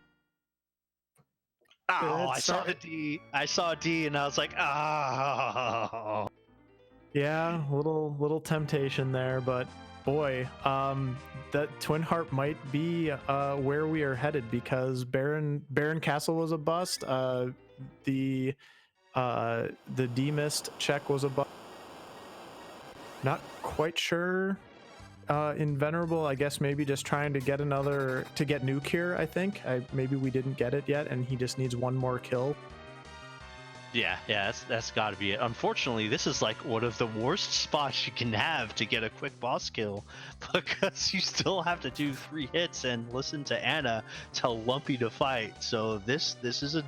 Oh, I saw the D. I saw a D and I was like, oh. Yeah, little temptation there, but boy, that twin harp might be where we are headed, because Baron Castle was a bust. The D-Mist check was a bust. Not quite sure. Invenerable, I guess maybe just trying to get nuke here. I think maybe we didn't get it yet, and he just needs one more kill. Yeah, that's got to be it. Unfortunately, this is like one of the worst spots you can have to get a quick boss kill, because you still have to do 3 hits and listen to Anna tell Lumpy to fight. So this is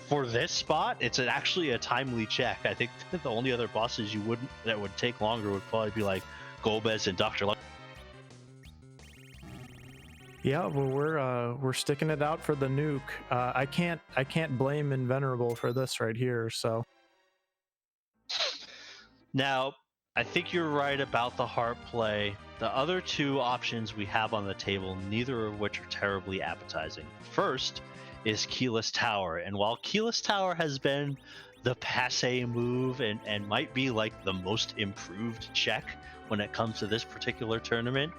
for this spot, it's actually a timely check. I think the only other bosses that would take longer would probably be like Golbez and Dr. Luck. Yeah, well, we're sticking it out for the nuke. I can't blame Invenerable for this right here. So now, I think you're right about the harp play. The other 2 options we have on the table, neither of which are terribly appetizing. First is Keyless Tower, and while Keyless Tower has been the passe move and might be like the most improved check when it comes to this particular tournament,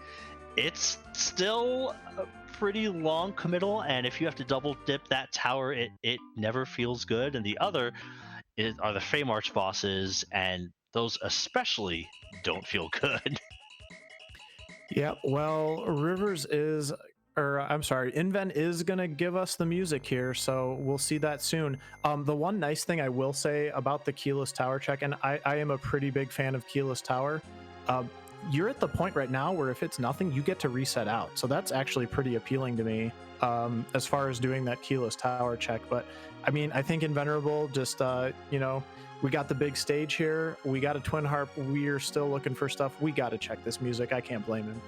it's still a pretty long committal, and if you have to double dip that tower, it never feels good. And the other are the Feymarch bosses, and those especially don't feel good. Yeah, well, Inven is gonna give us the music here, so we'll see that soon. The one nice thing I will say about the Keyless Tower check, and I am a pretty big fan of Keyless Tower, you're at the point right now where if it's nothing, you get to reset out. So that's actually pretty appealing to me as far as doing that Keyless Tower check. But I mean, I think Invenerable just, we got the big stage here. We got a twin harp. We're still looking for stuff. We got to check this music. I can't blame him.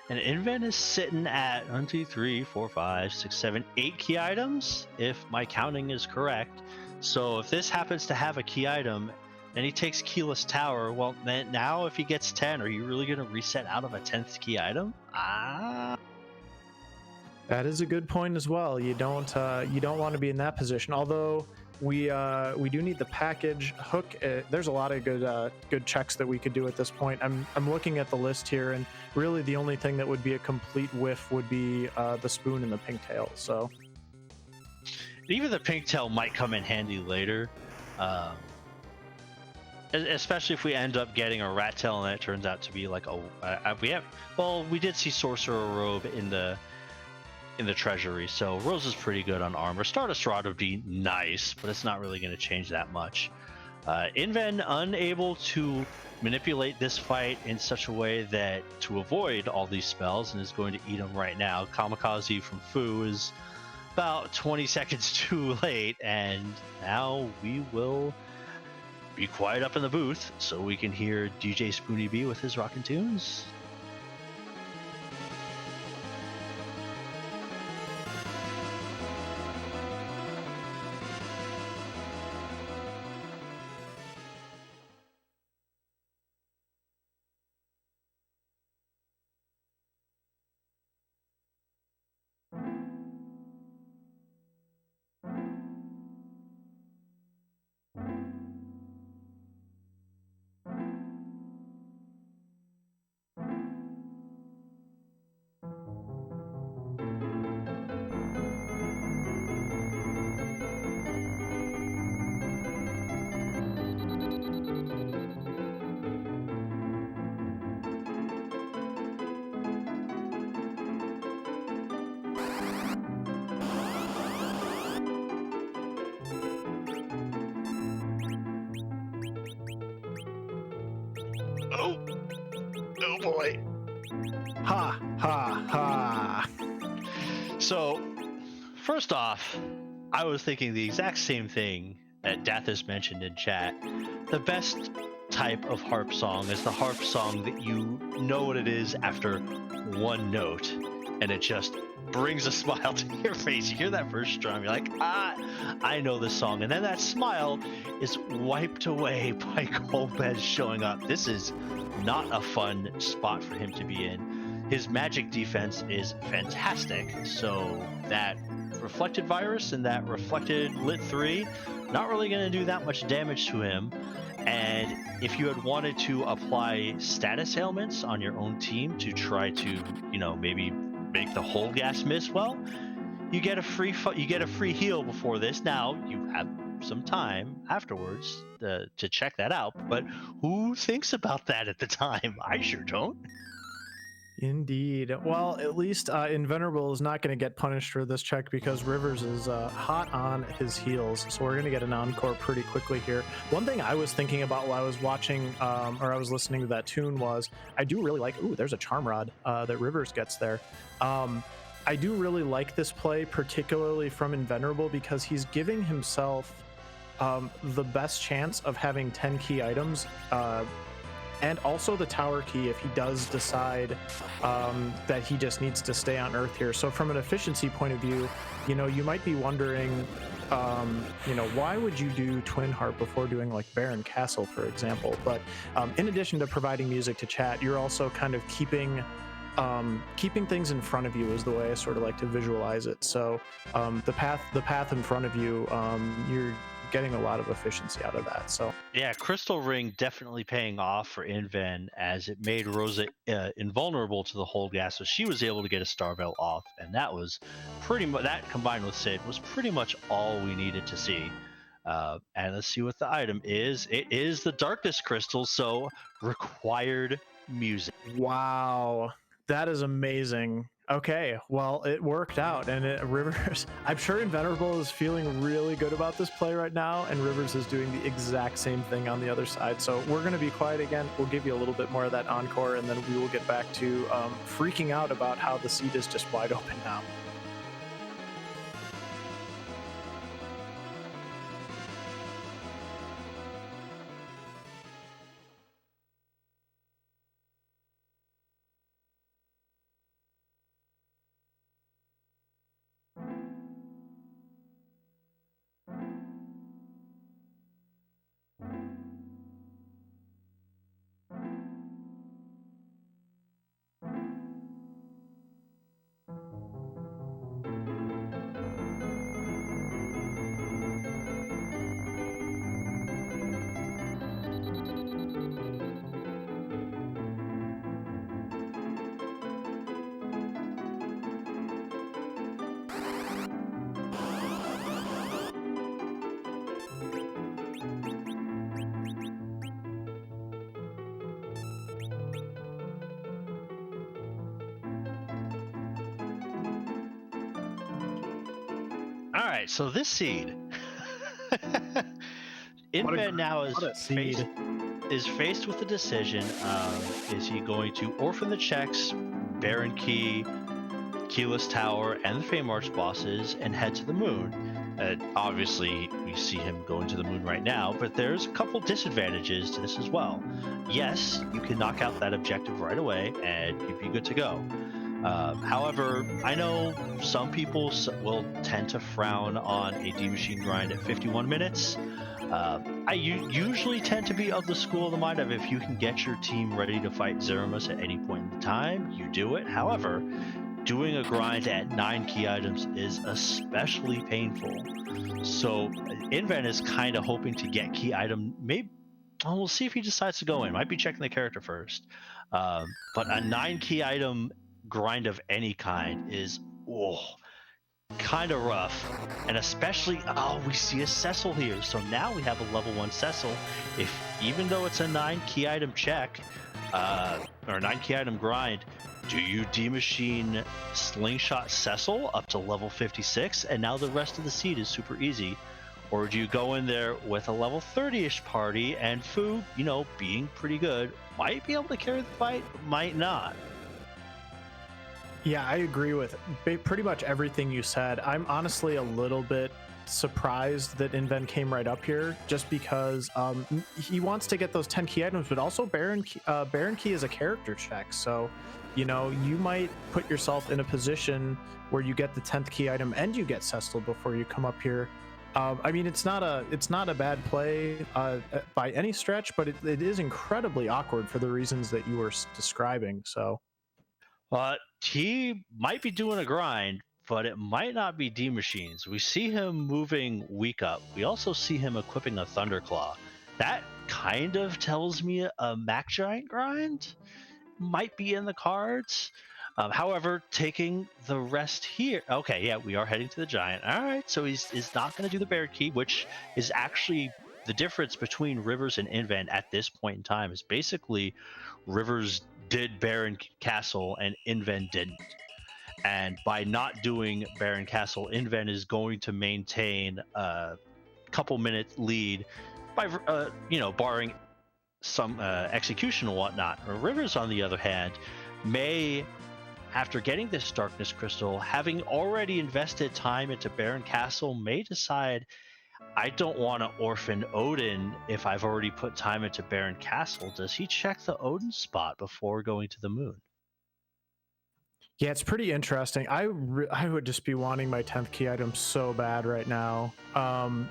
And Inven is sitting at 1, 2, 3, 4, 5, 6, 7, 8 key items, if my counting is correct. So if this happens to have a key item, then he takes Keyless Tower. Well, then now if he gets 10, are you really going to reset out of a 10th key item? That is a good point as well. You don't want to be in that position. Although we do need the package hook. There's a lot of good checks that we could do at this point. I'm looking at the list here, and really the only thing that would be a complete whiff would be the spoon and the pigtail. So even the pigtail might come in handy later. Especially if we end up getting a rat tail and it turns out to be like we did see Sorcerer Robe in the treasury, so Rose is pretty good on armor. Stardust Rod would be nice, but it's not really going to change that much. Inven unable to manipulate this fight in such a way that to avoid all these spells and is going to eat them right now. Kamikaze from Fu is about 20 seconds too late, and now we will be quiet up in the booth so we can hear DJ Spoonie B with his rockin' tunes. Oh boy. Ha, ha, ha. So, first off, I was thinking the exact same thing that Dathis mentioned in chat. The best type of harp song is the harp song that you know what it is after one note, and it just brings a smile to your face. You hear that first strum, you're like, I know this song. And then that smile is wiped away by Gomez showing up. This is not a fun spot for him to be in. His magic defense is fantastic, so that reflected virus and that reflected lit 3 not really going to do that much damage to him. And if you had wanted to apply status ailments on your own team to try to, maybe make the whole gas miss, well, you get a free heal before this. Now you have some time afterwards to check that out, but who thinks about that at the time? I sure don't. Indeed. Well, at least Invenerable is not going to get punished for this check because Rivers is hot on his heels. So we're going to get an encore pretty quickly here. One thing I was thinking about while I was watching or I was listening to that tune was I do really like, there's a Charm Rod that Rivers gets there. I do really like this play, particularly from Invenerable, because he's giving himself the best chance of having 10 key items and also the tower key if he does decide that he just needs to stay on Earth here. So from an efficiency point of view, you might be wondering, why would you do Twin Harp before doing like Baron Castle, for example? But in addition to providing music to chat, you're also kind of keeping things in front of you is the way I sort of like to visualize it. So the path in front of you, you're getting a lot of efficiency out of that. So yeah, Crystal Ring definitely paying off for Inven as it made Rosa invulnerable to the whole gas, so she was able to get a Starveil off, and that was pretty much, that combined with Sid was pretty much all we needed to see. And let's see what the item is. It is the Darkness Crystal, so required music. Wow, that is amazing. Okay, well, it worked out, and Rivers, I'm sure Invenerable is feeling really good about this play right now, and Rivers is doing the exact same thing on the other side. So we're going to be quiet again. We'll give you a little bit more of that encore, and then we will get back to freaking out about how the seat is just wide open now. All right, so this seed Inven now is what a seed. faced with the decision of, is he going to orphan the checks, Baron Key, Keyless Tower, and the Fame Arch bosses and head to the moon? Obviously, we see him going to the moon right now, but there's a couple disadvantages to this as well. Yes, you can knock out that objective right away and you'd be good to go. However, I know some people will tend to frown on a D Machine grind at 51 minutes. I usually tend to be of the school of the mind of, if you can get your team ready to fight Zeramus at any point in time, you do it. However, doing a grind at 9 key items is especially painful. So Inven is kind of hoping to get key item. Maybe we'll see if he decides to go in. Might be checking the character first. But a 9 key item grind of any kind is kind of rough. And especially, we see a Cecil here. So now we have a level 1 Cecil. Even though it's a 9 key item check, or 9 key item grind, do you D-Machine Slingshot Cecil up to level 56, and now the rest of the seed is super easy? Or do you go in there with a level 30-ish party, and Fu, being pretty good, might be able to carry the fight, but might not? Yeah, I agree with pretty much everything you said. I'm honestly a little bit surprised that Inven came right up here, just because he wants to get those 10 key items, but also Baron Key is a character check, so you might put yourself in a position where you get the 10th key item and you get Cecil before you come up here. I mean, it's not a bad play by any stretch, but it is incredibly awkward for the reasons that you were describing. So, he might be doing a grind, but it might not be D-Machines. We see him moving weak up. We also see him equipping a Thunderclaw. That kind of tells me a Mac Giant grind might be in the cards. However, taking the rest here. Okay, yeah, we are heading to the Giant. All right, so he's not going to do the Baron Key, which is actually the difference between Rivers and Inven at this point in time. Is basically Rivers did Baron Castle and Inven didn't. And by not doing Baron Castle, Inven is going to maintain a couple minute lead by, barring some execution and whatnot. Rivers, on the other hand, may, after getting this Darkness Crystal, having already invested time into Baron Castle, may decide, I don't want to orphan Odin if I've already put time into Baron Castle. Does he check the Odin spot before going to the moon? Yeah, it's pretty interesting. I would just be wanting my 10th key item so bad right now.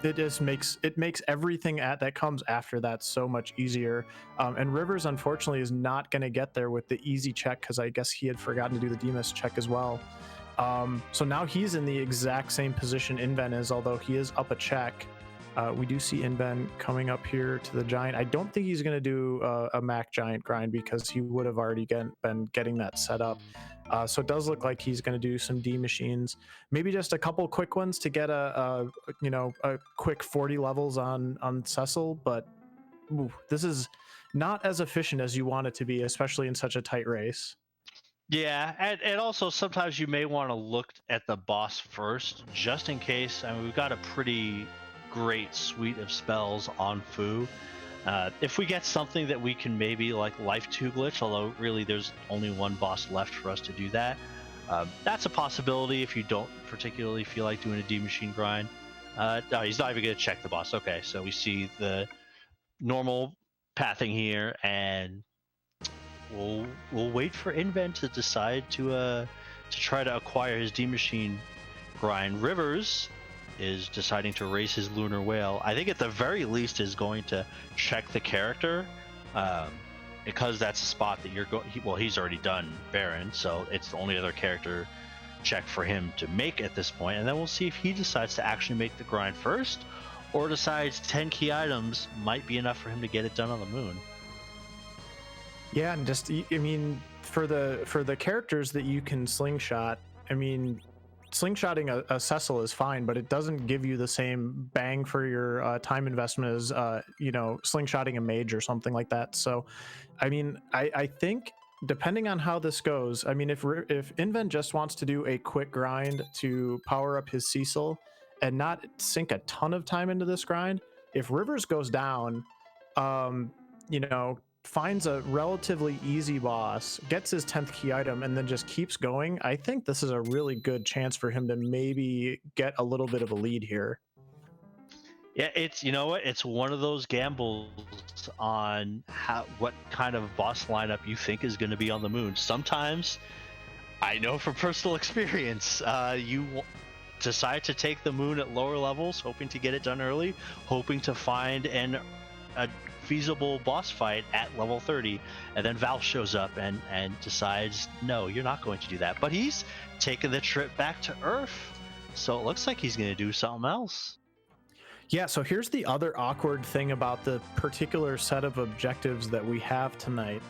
It makes everything that comes after that so much easier. And Rivers, unfortunately, is not going to get there with the easy check, because I guess he had forgotten to do the Demas check as well. So now he's in the exact same position Inven is, although he is up a check. We do see Inven coming up here to the Giant. I don't think he's going to do a Mac Giant grind, because he would have already been getting that set up. So it does look like he's going to do some D machines, maybe just a couple quick ones to get a quick 40 levels on Cecil. But this is not as efficient as you want it to be, especially in such a tight race. Yeah, and also sometimes you may want to look at the boss first, just in case. I mean, we've got a pretty great suite of spells on Fu. If we get something that we can maybe like Life 2 glitch, although really there's only one boss left for us to do that, that's a possibility if you don't particularly feel like doing a D machine grind. No, he's not even going to check the boss. Okay, so we see the normal pathing here, and we'll wait for Inven to decide to try to acquire his D machine grind. Rivers is deciding to raise his Lunar Whale. I think at the very least is going to check the character, because that's a spot that you're going. He's already done Baron, so it's the only other character check for him to make at this point. And then we'll see if he decides to actually make the grind first, or decides 10 key items might be enough for him to get it done on the moon. Yeah, and just, I mean, for the characters that you can slingshot, I mean, slingshotting a Cecil is fine, but it doesn't give you the same bang for your time investment as slingshotting a mage or something like that. So I mean, I think depending on how this goes, I mean, if Inven just wants to do a quick grind to power up his Cecil and not sink a ton of time into this grind, if Rivers goes down, you know, finds a relatively easy boss, gets his 10th key item, and then just keeps going, I think this is a really good chance for him to maybe get a little bit of a lead here. Yeah, it's, you know what, it's one of those gambles on what kind of boss lineup you think is going to be on the moon. Sometimes, I know from personal experience, you decide to take the moon at lower levels, hoping to get it done early, hoping to find a feasible boss fight at level 30, and then Val shows up and decides, no, you're not going to do that. But he's taking the trip back to Earth, so it looks like he's going to do something else. Yeah, so here's the other awkward thing about the particular set of objectives that we have tonight.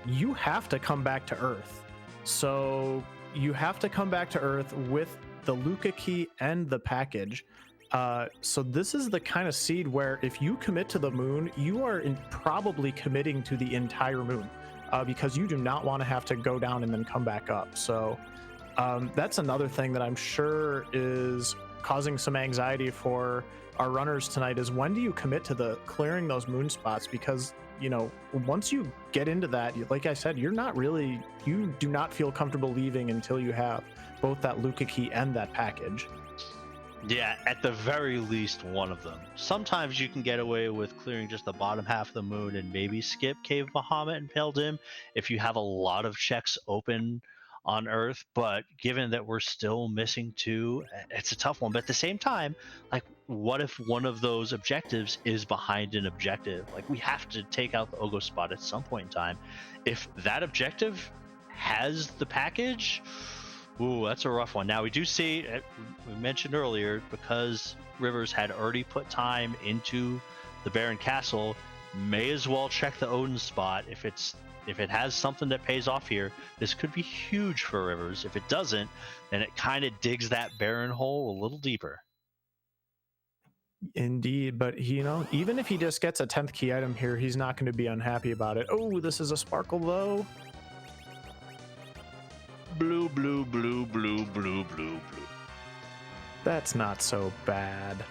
You have to come back to Earth. So you have to come back to Earth with the Luca key and the package. So this is the kind of seed where if you commit to the moon, you are probably committing to the entire moon, because you do not want to have to go down and then come back up. So that's another thing that I'm sure is causing some anxiety for our runners tonight, is when do you commit to the clearing those moon spots? Because, you know, once you get into that, like I said, you do not feel comfortable leaving until you have both that Luca key and that package. Yeah, at the very least one of them. Sometimes you can get away with clearing just the bottom half of the moon and maybe skip Cave Bahamut and Pale Dim if you have a lot of checks open on Earth, but given that we're still missing 2, it's a tough one. But at the same time, like, what if one of those objectives is behind an objective? Like, we have to take out the Ogo spot at some point in time. If that objective has the package, ooh, that's a rough one. Now, we do see, we mentioned earlier, because Rivers had already put time into the Baron Castle, may as well check the Odin spot. If it has something that pays off here, this could be huge for Rivers. If it doesn't, then it kind of digs that Baron hole a little deeper. Indeed, but you know, even if he just gets a 10th key item here, he's not going to be unhappy about it. Oh, this is a sparkle though. Blue, blue, blue, blue, blue, blue, blue. That's not so bad.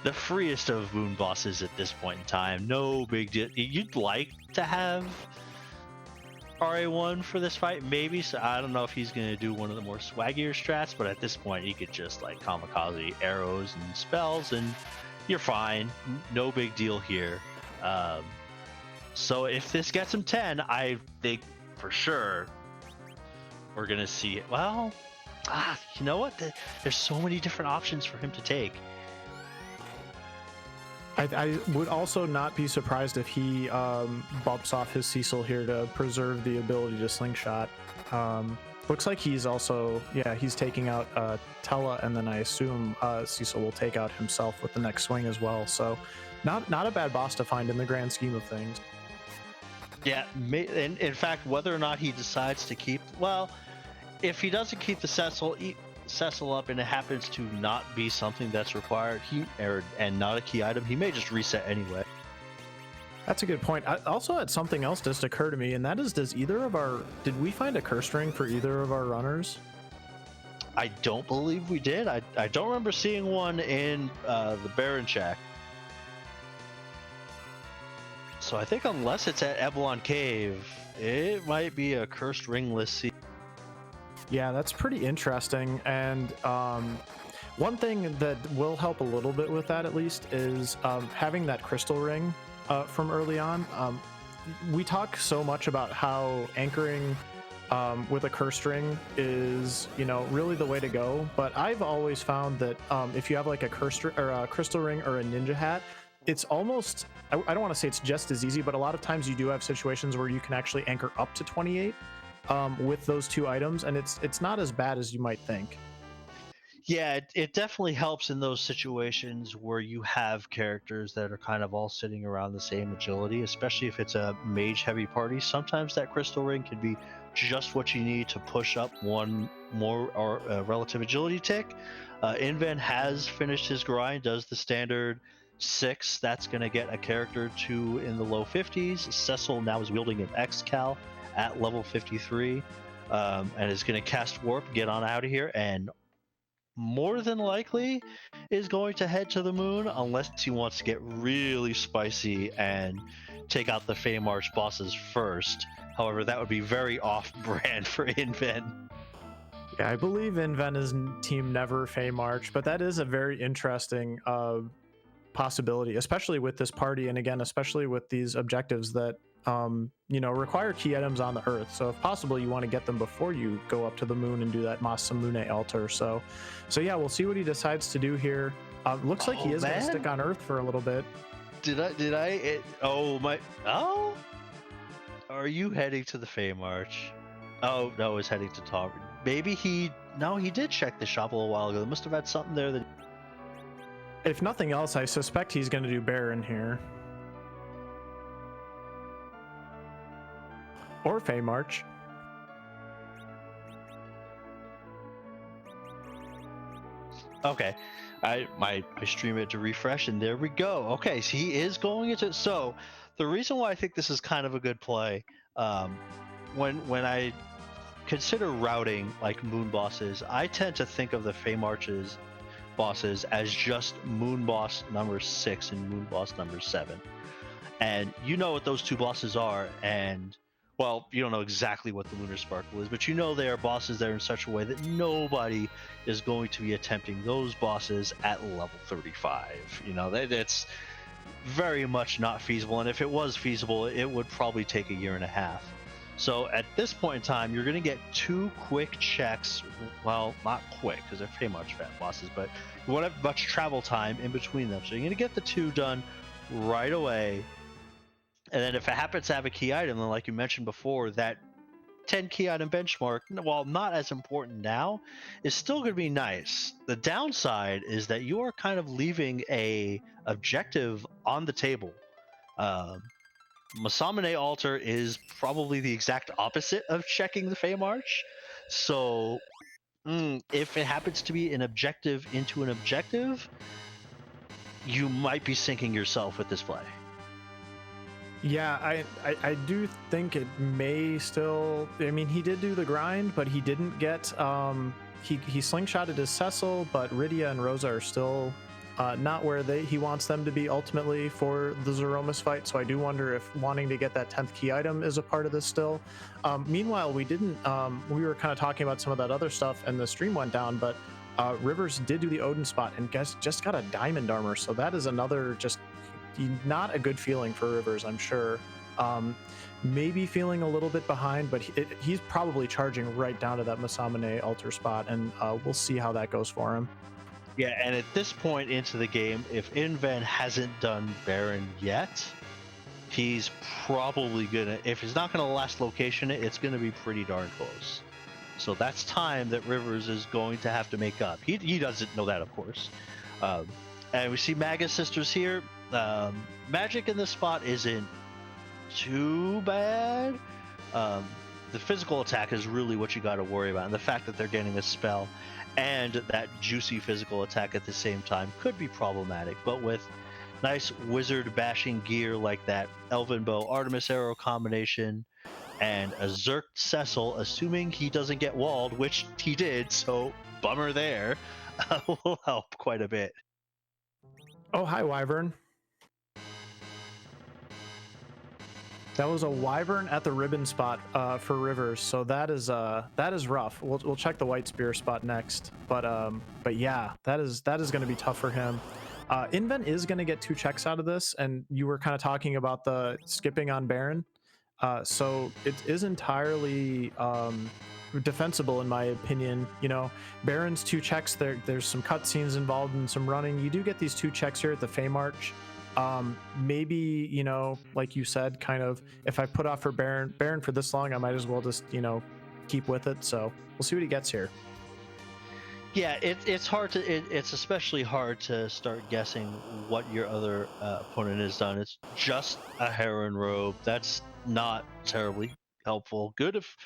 The freest of moon bosses at this point in time. No big deal. You'd like to have RA1 for this fight, maybe. So I don't know if he's going to do one of the more swaggier strats, but at this point, he could just like kamikaze arrows and spells, and you're fine. No big deal here. So if this gets him 10, I think for sure we're going to see it. Well, you know what? There's so many different options for him to take. I would also not be surprised if he bumps off his Cecil here to preserve the ability to slingshot. Looks like he's also, he's taking out Tella, and then I assume Cecil will take out himself with the next swing as well. So not a bad boss to find in the grand scheme of things. Yeah, in fact, whether or not he decides to keep, well, if he doesn't keep the Cecil up and it happens to not be something that's required, and not a key item, he may just reset anyway. That's a good point. I also had something else just occur to me, and that is, did we find a curse ring for either of our runners? I don't believe we did. I don't remember seeing one in the Baron check. So I think unless it's at Ebelon Cave, it might be a cursed ringless sea. Yeah, that's pretty interesting. And one thing that will help a little bit with that, at least, is having that crystal ring from early on. We talk so much about how anchoring with a curse ring is, really the way to go. But I've always found that if you have like a crystal ring or a ninja hat, it's almost, I don't want to say it's just as easy, but a lot of times you do have situations where you can actually anchor up to 28 with those 2 items, and it's not as bad as you might think. Yeah, it definitely helps in those situations where you have characters that are kind of all sitting around the same agility, especially if it's a mage heavy party. Sometimes that crystal ring can be just what you need to push up one more or relative agility tick. Inven has finished his grind, does the standard 6. That's going to get a character to in the low 50s. Cecil now is wielding an X-Cal at level 53, and is going to cast Warp, get on out of here, and more than likely is going to head to the moon unless he wants to get really spicy and take out the Feymarch bosses first. However, that would be very off-brand for Inven. Yeah, I believe Inven's team never Feymarch, but that is a very interesting possibility, especially with this party, and again, especially with these objectives that require key items on the Earth. So if possible, you want to get them before you go up to the moon and do that Masamune altar. So yeah, we'll see what he decides to do here. Looks like he is going to stick on Earth for a little bit. Are you heading to the Feymarch? Oh, no, he's heading to Tauren. Maybe he did check the shop a little while ago. They must have had something there that... If nothing else, I suspect he's going to do Baron here. Or Feymarch. Okay, I stream it to refresh, and there we go. Okay, so he is going into... So, the reason why I think this is kind of a good play, when I consider routing like moon bosses, I tend to think of the Feymarch's bosses as just moon boss number 6 and moon boss number 7. And you know what those two bosses are, and... Well, you don't know exactly what the Lunar Sparkle is, but you know they are bosses that are in such a way that nobody is going to be attempting those bosses at level 35. You know, that's very much not feasible, and if it was feasible, it would probably take a year and a half. So at this point in time, you're going to get 2 quick checks. Well, not quick, because they're pretty much fat bosses, but you won't have much travel time in between them. So you're going to get the 2 done right away. And then if it happens to have a key item, then like you mentioned before, that 10 key item benchmark, while not as important now, is still going to be nice. The downside is that you are kind of leaving a objective on the table. Masamune Altar is probably the exact opposite of checking the Feymarch. So if it happens to be an objective into an objective, you might be sinking yourself with this play. Yeah, I do think it may still... I mean, he did do the grind, but he didn't get... He slingshotted his Cecil, but Rydia and Rosa are still not where he wants them to be ultimately for the Zeromus fight, so I do wonder if wanting to get that 10th key item is a part of this still. Meanwhile, we didn't... we were kind of talking about some of that other stuff, and the stream went down, but Rivers did do the Odin spot, and just got a diamond armor, so that is another just... not a good feeling for Rivers, I'm sure. Maybe feeling a little bit behind, but he's probably charging right down to that Masamune altar spot, and we'll see how that goes for him. Yeah, and at this point into the game, if Inven hasn't done Baron yet, he's probably gonna... If he's not gonna last location it, it's gonna be pretty darn close. So that's time that Rivers is going to have to make up. He doesn't know that, of course. And we see Magus Sisters here. Magic in this spot isn't too bad. The physical attack is really what you got to worry about, and the fact that they're getting a spell and that juicy physical attack at the same time could be problematic. But with nice wizard bashing gear like that Elven Bow Artemis Arrow combination and a Zerk Cecil, assuming he doesn't get walled, which he did, so bummer there, will help quite a bit. Oh, hi, Wyvern. That was a Wyvern at the ribbon spot for Rivers, so that is rough. We'll check the White Spear spot next, but yeah, that is going to be tough for him. Inven is going to get 2 checks out of this, and you were kind of talking about the skipping on Baron, so it is entirely defensible in my opinion. You know, Baron's 2 checks. There's some cutscenes involved and some running. You do get these 2 checks here at the Feymarch. Maybe, you know, like you said, kind of, if I put off for Baron for this long, I might as well just, you know, keep with it. So we'll see what he gets here. Yeah, it's hard to... It's especially hard to start guessing what your other opponent has done. It's just a Heron robe. That's not terribly helpful. Good if...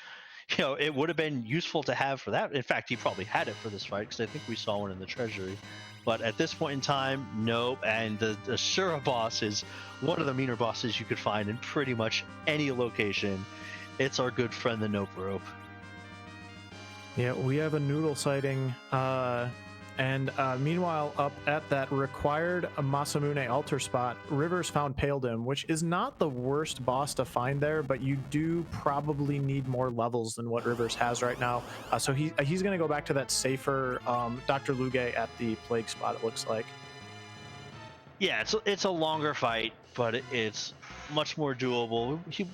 You know, it would have been useful to have for that. In fact, he probably had it for this fight, because I think we saw one in the treasury. But at this point in time, nope. And the Shura boss is one of the meaner bosses you could find in pretty much any location. It's our good friend, the Nope Rope. Yeah, we have a noodle sighting And meanwhile, up at that required Masamune altar spot, Rivers found Paledym, which is not the worst boss to find there, but you do probably need more levels than what Rivers has right now. So he's going to go back to that safer Dr. Luge at the plague spot, it looks like. Yeah, it's a longer fight, but it's much more doable. He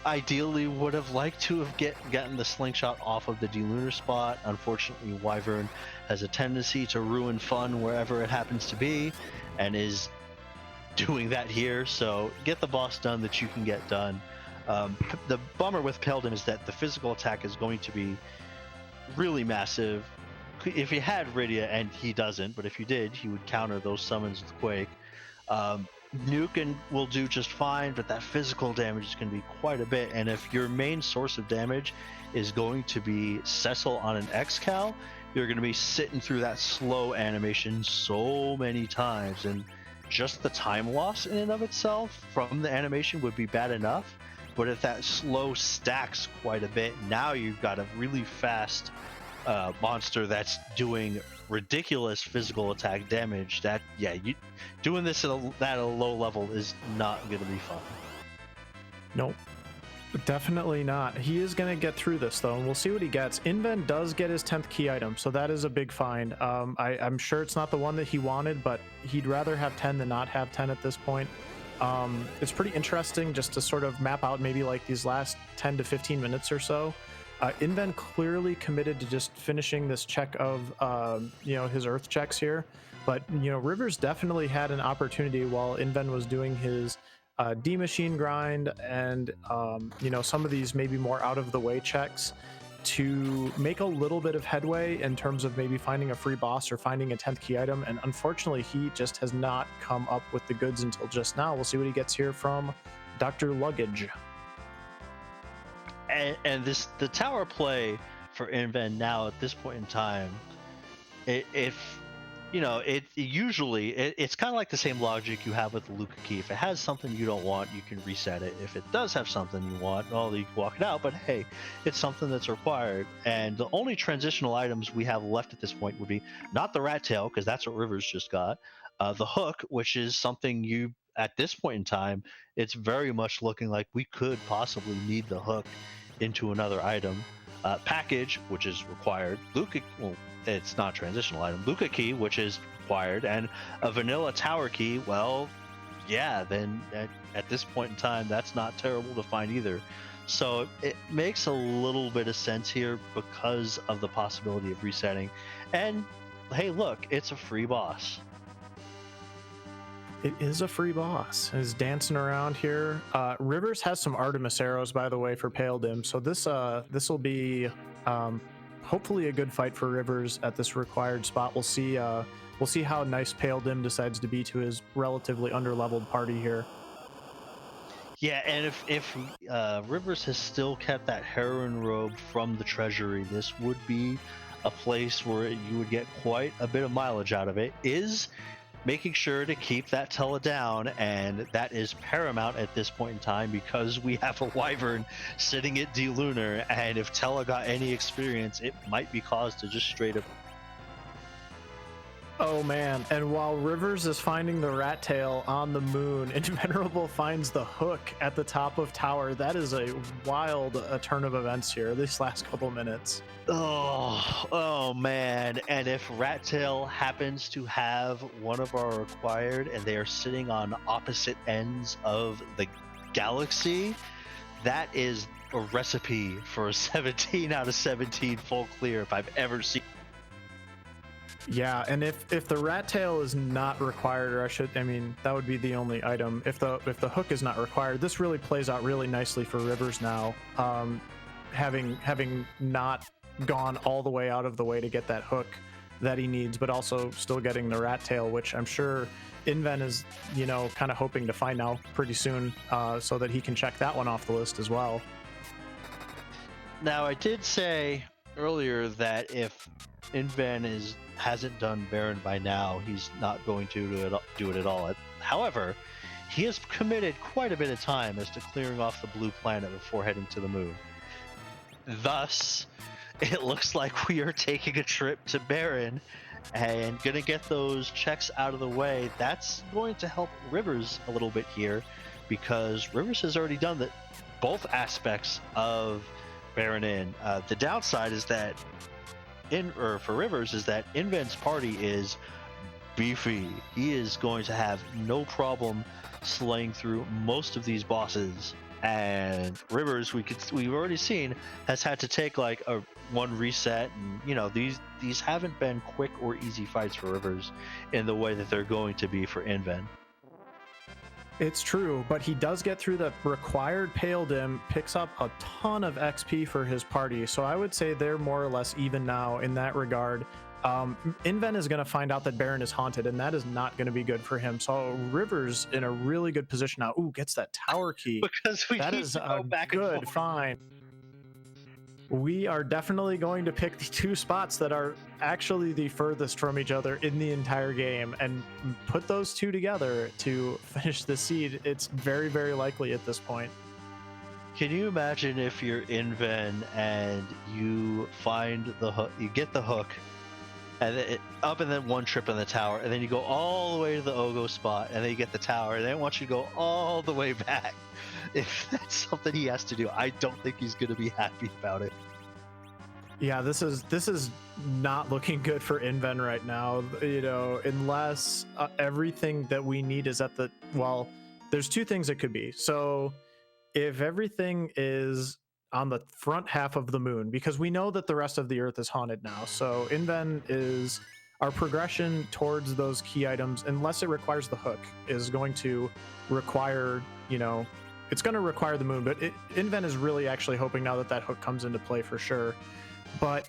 ideally would have liked to have gotten the slingshot off of the delunar spot. Unfortunately, Wyvern has a tendency to ruin fun wherever it happens to be, and is doing that here. So get the boss done that you can get done. The bummer with Paledym is that the physical attack is going to be really massive. If he had Rydia, and he doesn't, but if he did, he would counter those summons with Quake. Nuke will do just fine, but that physical damage is going to be quite a bit. And if your main source of damage is going to be Cecil on an X-Cal, you're going to be sitting through that slow animation so many times. And just the time loss in and of itself from the animation would be bad enough. But if that slow stacks quite a bit, now you've got a really fast monster that's doing ridiculous physical attack damage. That, yeah, doing this at a low level is not going to be fun. Nope, definitely not. He is going to get through this though, and we'll see what he gets. Inven does get his 10th key item, so that is a big find. I'm sure it's not the one that he wanted, but he'd rather have 10 than not have 10 at this point. It's pretty interesting just to sort of map out maybe like these last 10 to 15 minutes or so. Inven clearly committed to just finishing this check of his earth checks here, but Rivers definitely had an opportunity while Inven was doing his D-machine grind and some of these maybe more out of the way checks to make a little bit of headway in terms of maybe finding a free boss or finding a 10th key item, and unfortunately he just has not come up with the goods until just now. We'll see what he gets here from Dr. Luggage. And the tower play for Inven now at this point in time, it's kind of like the same logic you have with the Luca key. If it has something you don't want, you can reset it. If it does have something you want, well, you can walk it out, but hey, it's something that's required. And the only transitional items we have left at this point would be not the rat tail, because that's what Rivers just got, the hook, which is something at this point in time, it's very much looking like we could possibly need the hook into another item. Package, which is required. Luca, well, it's not a transitional item. Luca key, which is required, and a vanilla tower key. Well, yeah, then at this point in time, that's not terrible to find either. So it makes a little bit of sense here because of the possibility of resetting. And hey, look, it's a free boss. It is a free boss. He's dancing around here. Rivers has some Artemis arrows, by the way, for Paledym. So this will be hopefully a good fight for Rivers at this required spot. We'll see how nice Paledym decides to be to his relatively underleveled party here. Yeah, and if Rivers has still kept that heroin robe from the treasury, this would be a place where you would get quite a bit of mileage out of it. Is making sure to keep that Tella down, and that is paramount at this point in time because we have a Wyvern sitting at D-Lunar, and if Tella got any experience, it might be caused to just straight up. Oh man, and while Rivers is finding the rat tail on the moon, Invenerable finds the hook at the top of tower. That is a wild turn of events here, these last couple minutes. Oh man, and if Rat Tail happens to have one of our required and they are sitting on opposite ends of the galaxy, that is a recipe for a 17 out of 17 full clear if I've ever seen. Yeah, and if the rat tail is not required, or that would be the only item. If the hook is not required, this really plays out really nicely for Rivers now. Having not gone all the way out of the way to get that hook that he needs, but also still getting the rat tail, which I'm sure Inven is, kind of hoping to find out pretty soon, so that he can check that one off the list as well. Now, I did say earlier that if Inven hasn't done Baron by now, he's not going to do it at all. However, he has committed quite a bit of time as to clearing off the blue planet before heading to the moon. Thus, it looks like we are taking a trip to Baron, and gonna get those checks out of the way. That's going to help Rivers a little bit here, because Rivers has already done both aspects of Baron in. The downside is that for Rivers is that Inven's party is beefy. He is going to have no problem slaying through most of these bosses. And Rivers, we've already seen, has had to take like a one reset, and these haven't been quick or easy fights for Rivers in the way that they're going to be for Inven. It's true, but he does get through the required Pale Dim, picks up a ton of XP for his party, so I would say they're more or less even now in that regard. Inven is going to find out that Baron is haunted, and that is not going to be good for him. So Rivers in a really good position now. Ooh, gets that tower key. Because that is a good find. We are definitely going to pick the two spots that are actually the furthest from each other in the entire game and put those two together to finish the seed. It's very, very likely at this point. Can you imagine if you're Inven and you find the hook, you get the hook, and then up and then one trip in the tower, and then you go all the way to the Ogo spot, and then you get the tower, and then it wants you to go all the way back. If that's something he has to do, I don't think he's going to be happy about it. Yeah, this is not looking good for Inven right now. Unless everything that we need is at the, well, there's two things it could be. So if everything is on the front half of the moon, because we know that the rest of the earth is haunted now. So Inven is our progression towards those key items, unless it requires the hook, is going to require, it's going to require the moon. But Inven is really actually hoping now that that hook comes into play for sure. But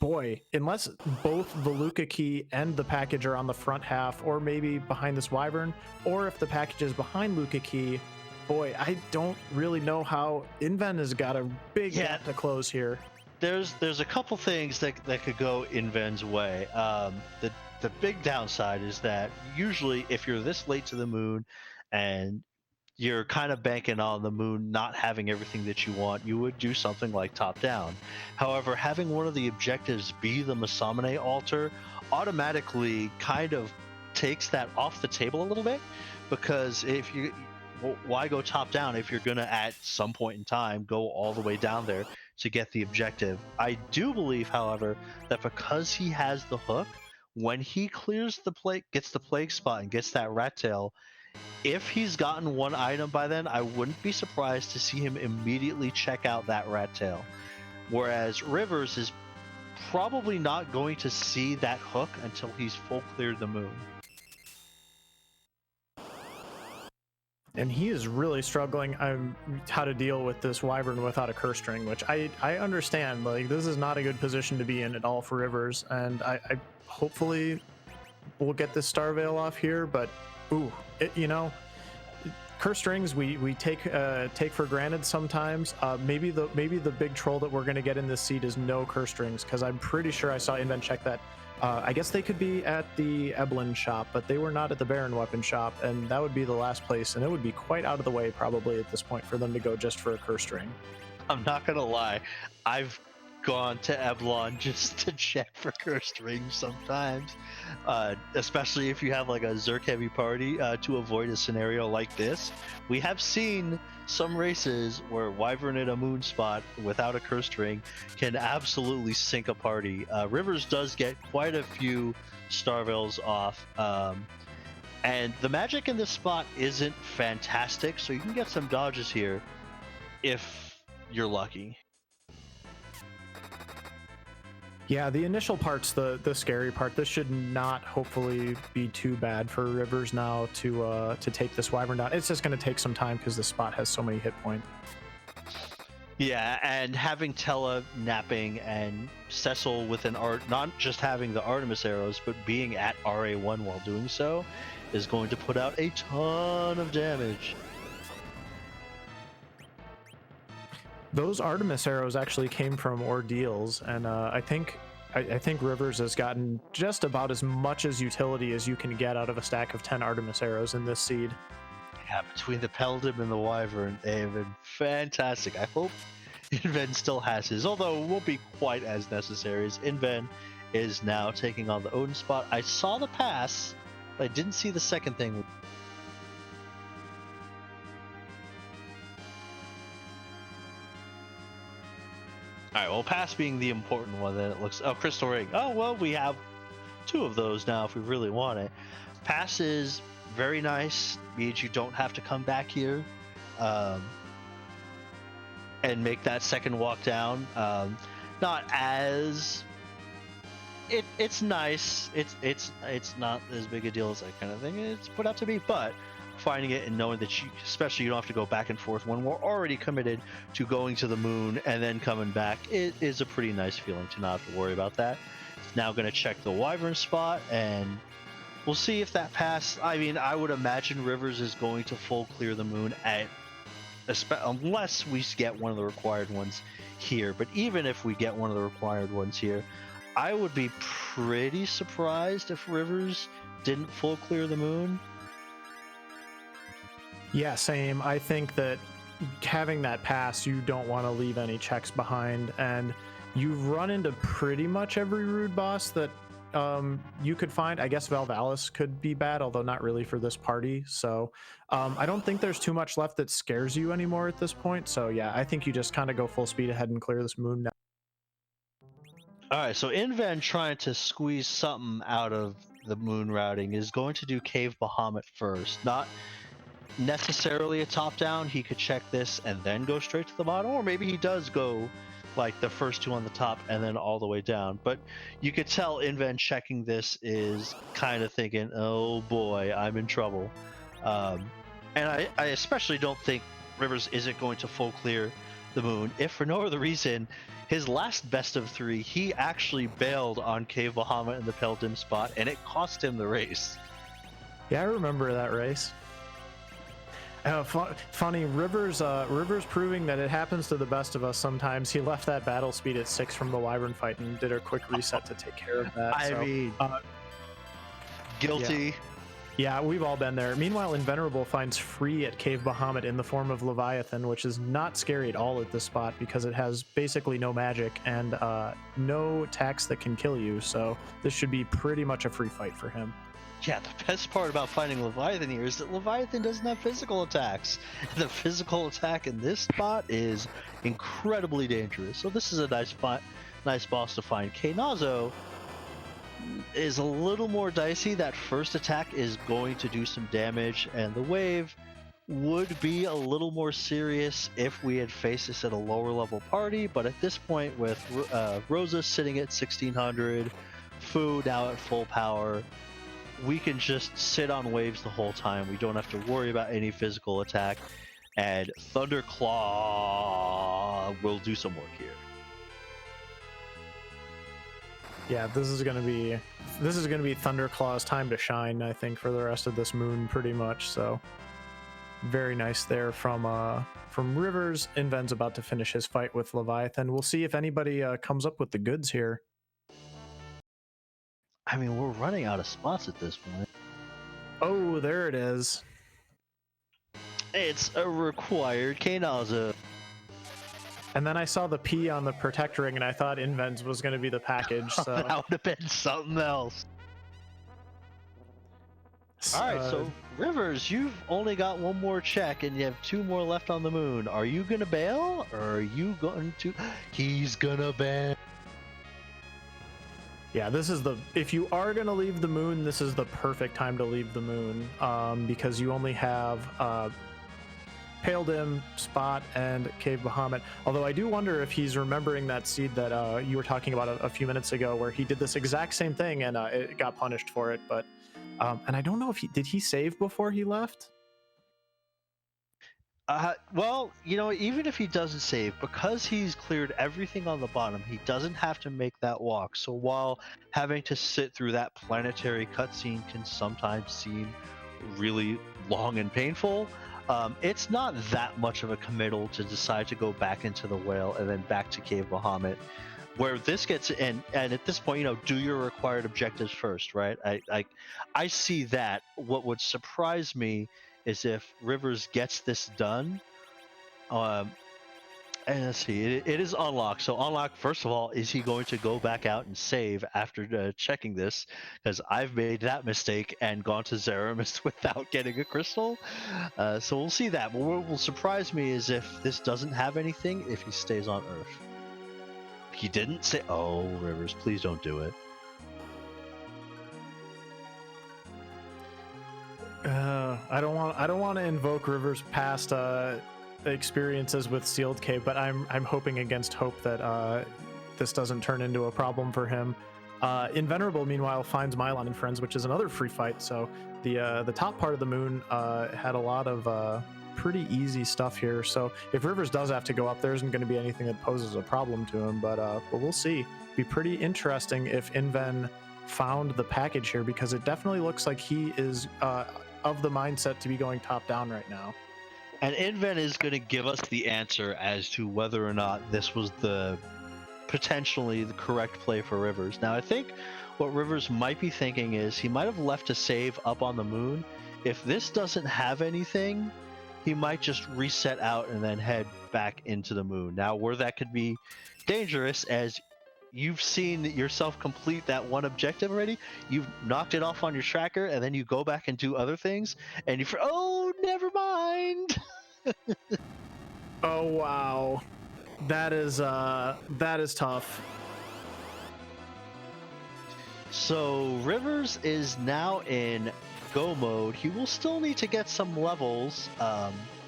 boy, unless both the Luca key and the package are on the front half, or maybe behind this wyvern, or if the package is behind Luca key, boy, I don't really know how. Inven has got a big gap to close here. There's a couple things that could go Inven's way. The big downside is that usually if you're this late to the moon and you're kind of banking on the moon not having everything that you want, you would do something like top down. However, having one of the objectives be the Masamune altar automatically kind of takes that off the table a little bit, because why go top down if you're gonna at some point in time go all the way down there to get the objective? I do believe, however, that because he has the hook, when he clears the plague, gets the plague spot and gets that rat tail, if he's gotten one item by then, I wouldn't be surprised to see him immediately check out that rat tail. Whereas Rivers is probably not going to see that hook until he's full cleared the moon. And he is really struggling how to deal with this wyvern without a curse string, which I understand. Like, this is not a good position to be in at all for Rivers, and I hopefully we'll get this Star Veil off here. But curse strings we take for granted sometimes. Maybe the big troll that we're going to get in this seed is no curse strings, because I'm pretty sure I saw Inven check that. I guess they could be at the Eblin shop, but they were not at the Baron weapon shop, and that would be the last place, and it would be quite out of the way probably at this point for them to go just for a curse string. I'm not gonna lie, I've gone to Eblon just to check for curse strings sometimes, especially if you have like a Zerk heavy party, to avoid a scenario like this. We have seen some races where Wyvern in a moon spot without a curse string can absolutely sink a party. Rivers does get quite a few Starveils off, and the magic in this spot isn't fantastic, so you can get some dodges here if you're lucky. Yeah, the initial part's the scary part. This should not hopefully be too bad for Rivers now to take this wyvern down. It's just going to take some time because this spot has so many hit points. Yeah, and having Tella napping and Cecil with an art, not just having the Artemis arrows, but being at RA1 while doing so, is going to put out a ton of damage. Those Artemis arrows actually came from ordeals, and I think Rivers has gotten just about as much as utility as you can get out of a stack of 10 Artemis arrows in this seed. Yeah, between the Peldim and the Wyvern, they have been fantastic. I hope Inven still has his, although it won't be quite as necessary, as Inven is now taking on the Odin spot. I saw the pass, but I didn't see the second thing. Alright, well, pass being the important one, then it looks... Oh, Crystal Ring. Oh, well, we have 2 of those now if we really want it. Pass is very nice, means you don't have to come back here and make that second walk down. Not as... It's nice. It's not as big a deal as I kind of think it's put out to be, but finding it and knowing that especially you don't have to go back and forth when we're already committed to going to the moon and then coming back, it is a pretty nice feeling to not have to worry about that. Now going to check the Wyvern spot, and we'll see if that pass... I mean, I would imagine Rivers is going to full clear the moon unless we get one of the required ones here. But even if we get one of the required ones here, I would be pretty surprised if Rivers didn't full clear the moon. Yeah, same. I think that having that pass, you don't want to leave any checks behind, and you've run into pretty much every Rude boss that you could find. I guess Valvalis could be bad, although not really for this party. So I don't think there's too much left that scares you anymore at this point. So yeah, I think you just kind of go full speed ahead and clear this moon now. Alright, so Inven trying to squeeze something out of the moon routing is going to do Cave Bahamut first. Not necessarily a top down. He could check this and then go straight to the bottom, or maybe he does go like the first 2 on the top and then all the way down. But you could tell Inven checking this is kind of thinking, oh boy, I'm in trouble. And I especially don't think Rivers isn't going to full clear the moon, if for no other reason. His last best of 3, he actually bailed on Cave Bahamut in the Peldim spot, and it cost him the race. Yeah, I remember that race. Funny, Rivers proving that it happens to the best of us sometimes. He left that battle speed at 6 from the Wyvern fight and did a quick reset to take care of that. I mean, guilty. Yeah. Yeah, we've all been there. Meanwhile, Invenerable finds free at Cave Bahamut in the form of Leviathan, which is not scary at all at this spot because it has basically no magic and no attacks that can kill you. So this should be pretty much a free fight for him. Yeah, the best part about fighting Leviathan here is that Leviathan doesn't have physical attacks. The physical attack in this spot is incredibly dangerous. So this is a nice boss to find. Knazo is a little more dicey. That first attack is going to do some damage, and the wave would be a little more serious if we had faced this at a lower level party. But at this point, with Rosa sitting at 1600, Fu now at full power, we can just sit on waves the whole time. We don't have to worry about any physical attack, and Thunderclaw will do some work here. Yeah, this is gonna be Thunderclaw's time to shine, I think, for the rest of this moon, pretty much. So very nice there from Rivers. Inven's about to finish his fight with Leviathan. We'll see if anybody comes up with the goods here. I mean, we're running out of spots at this point. Oh, there it is. It's a required Knazo. And then I saw the P on the Protect Ring, and I thought Inven's was going to be the package. So that would have been something else. All right, so Rivers, you've only got 1 more check, and you have 2 more left on the moon. Are you going to bail, or are you going to... He's going to bail. Yeah, this is if you are going to leave the moon, this is the perfect time to leave the moon, because you only have Pale Dim, Spot, and Cave Bahamut. Although I do wonder if he's remembering that seed that you were talking about a few minutes ago, where he did this exact same thing and it got punished for it. But and I don't know if did he save before he left? Well, you know, even if he doesn't save, because he's cleared everything on the bottom, he doesn't have to make that walk. So while having to sit through that planetary cutscene can sometimes seem really long and painful, it's not that much of a committal to decide to go back into the whale and then back to Cave Bahamut. Where this gets and at this point, you know, do your required objectives first, right? I see that. What would surprise me is if Rivers gets this done, And let's see, it is unlocked. So unlocked, first of all, is he going to go back out and save after checking this? Because I've made that mistake and gone to Zeramis without getting a crystal. So we'll see that. But what will surprise me is if this doesn't have anything, if he stays on Earth. He didn't say, oh, Rivers, please don't do it. I don't want to invoke Rivers' past experiences with Sealed Cave, but I'm hoping against hope that this doesn't turn into a problem for him. Invenerable, meanwhile, finds Mylon and friends, which is another free fight. So the top part of the moon had a lot of pretty easy stuff here. So if Rivers does have to go up, there isn't going to be anything that poses a problem to him. But we'll see. Be pretty interesting if Inven found the package here, because it definitely looks like he is of the mindset to be going top down right now. And Inven is going to give us the answer as to whether or not this was potentially the correct play for Rivers. Now, I think what Rivers might be thinking is he might have left a save up on the moon. If this doesn't have anything, he might just reset out and then head back into the moon. Now, where that could be dangerous, as you've seen yourself complete that one objective already, you've knocked it off on your tracker, and then you go back and do other things, and oh, never mind. Oh wow, that is tough. So Rivers is now in go mode. He will still need to get some levels.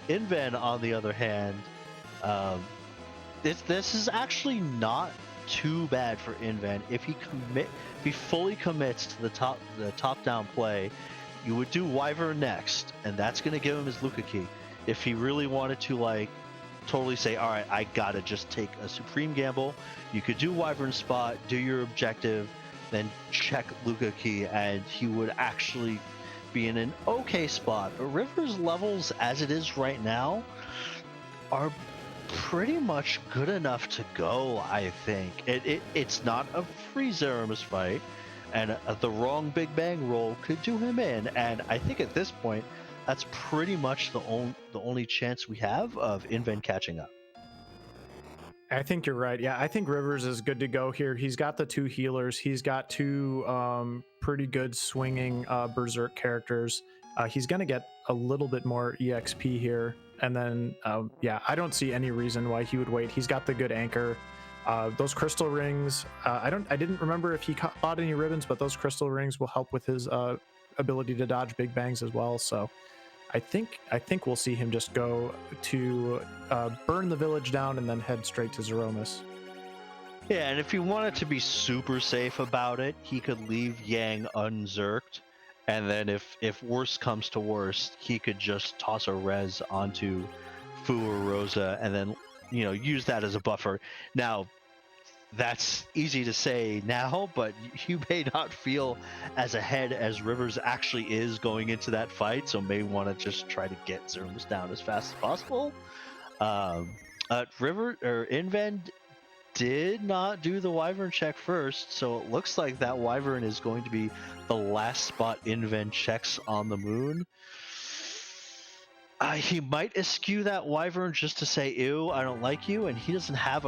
Inven, on the other hand, this is actually not too bad for Inven. If he fully commits to the top down play, you would do Wyvern next, and that's going to give him his Luca key. If he really wanted to totally say, all right, I gotta just take a supreme gamble, you could do Wyvern spot, do your objective, then check Luca key, and he would actually be in an okay spot. But Rivers' levels as it is right now are pretty much good enough to go, I think. It's not a free Zeramis fight, and the wrong Big Bang roll could do him in, and I think at this point that's pretty much the only chance we have of Inven catching up. I think you're right. Yeah, I think Rivers is good to go here. He's got the two healers. He's got two pretty good swinging Berserk characters. He's going to get a little bit more EXP here. And then, yeah, I don't see any reason why he would wait. He's got the good anchor. Those crystal rings, I didn't remember if he bought any ribbons, but those crystal rings will help with his ability to dodge big bangs as well. So I think we'll see him just go to burn the village down and then head straight to Zeramis. Yeah, and if he wanted to be super safe about it, he could leave Yang unzerked, and then if worse comes to worst, he could just toss a res onto Fu or Rosa and then use that as a buffer. Now, that's easy to say now, but you may not feel as ahead as Rivers actually is going into that fight, so may want to just try to get Zeramis down as fast as possible. Inven did not do the Wyvern check first, so it looks like that Wyvern is going to be the last spot Inven checks on the moon. He might eschew that Wyvern just to say, ew, I don't like you, and he doesn't have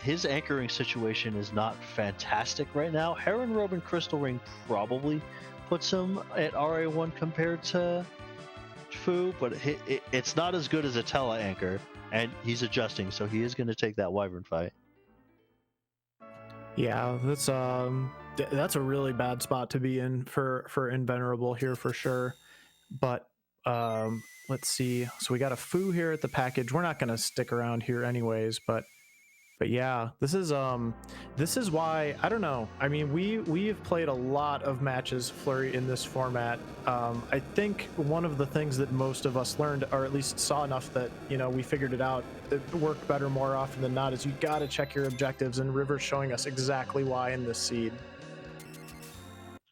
his anchoring situation is not fantastic right now. Heron Robe and Crystal Ring probably puts him at RA1 compared to Fu, but it's not as good as a Tela anchor, and he's adjusting, so he is going to take that Wyvern fight. Yeah, that's a really bad spot to be in for Invenerable here for sure. But let's see. So we got a Fu here at the package. We're not going to stick around here anyways, but yeah, this is why, I don't know. I mean, we've played a lot of matches Flurry in this format. I think one of the things that most of us learned, or at least saw enough that we figured it out, that worked better more often than not, is you got to check your objectives, and River's showing us exactly why in this seed.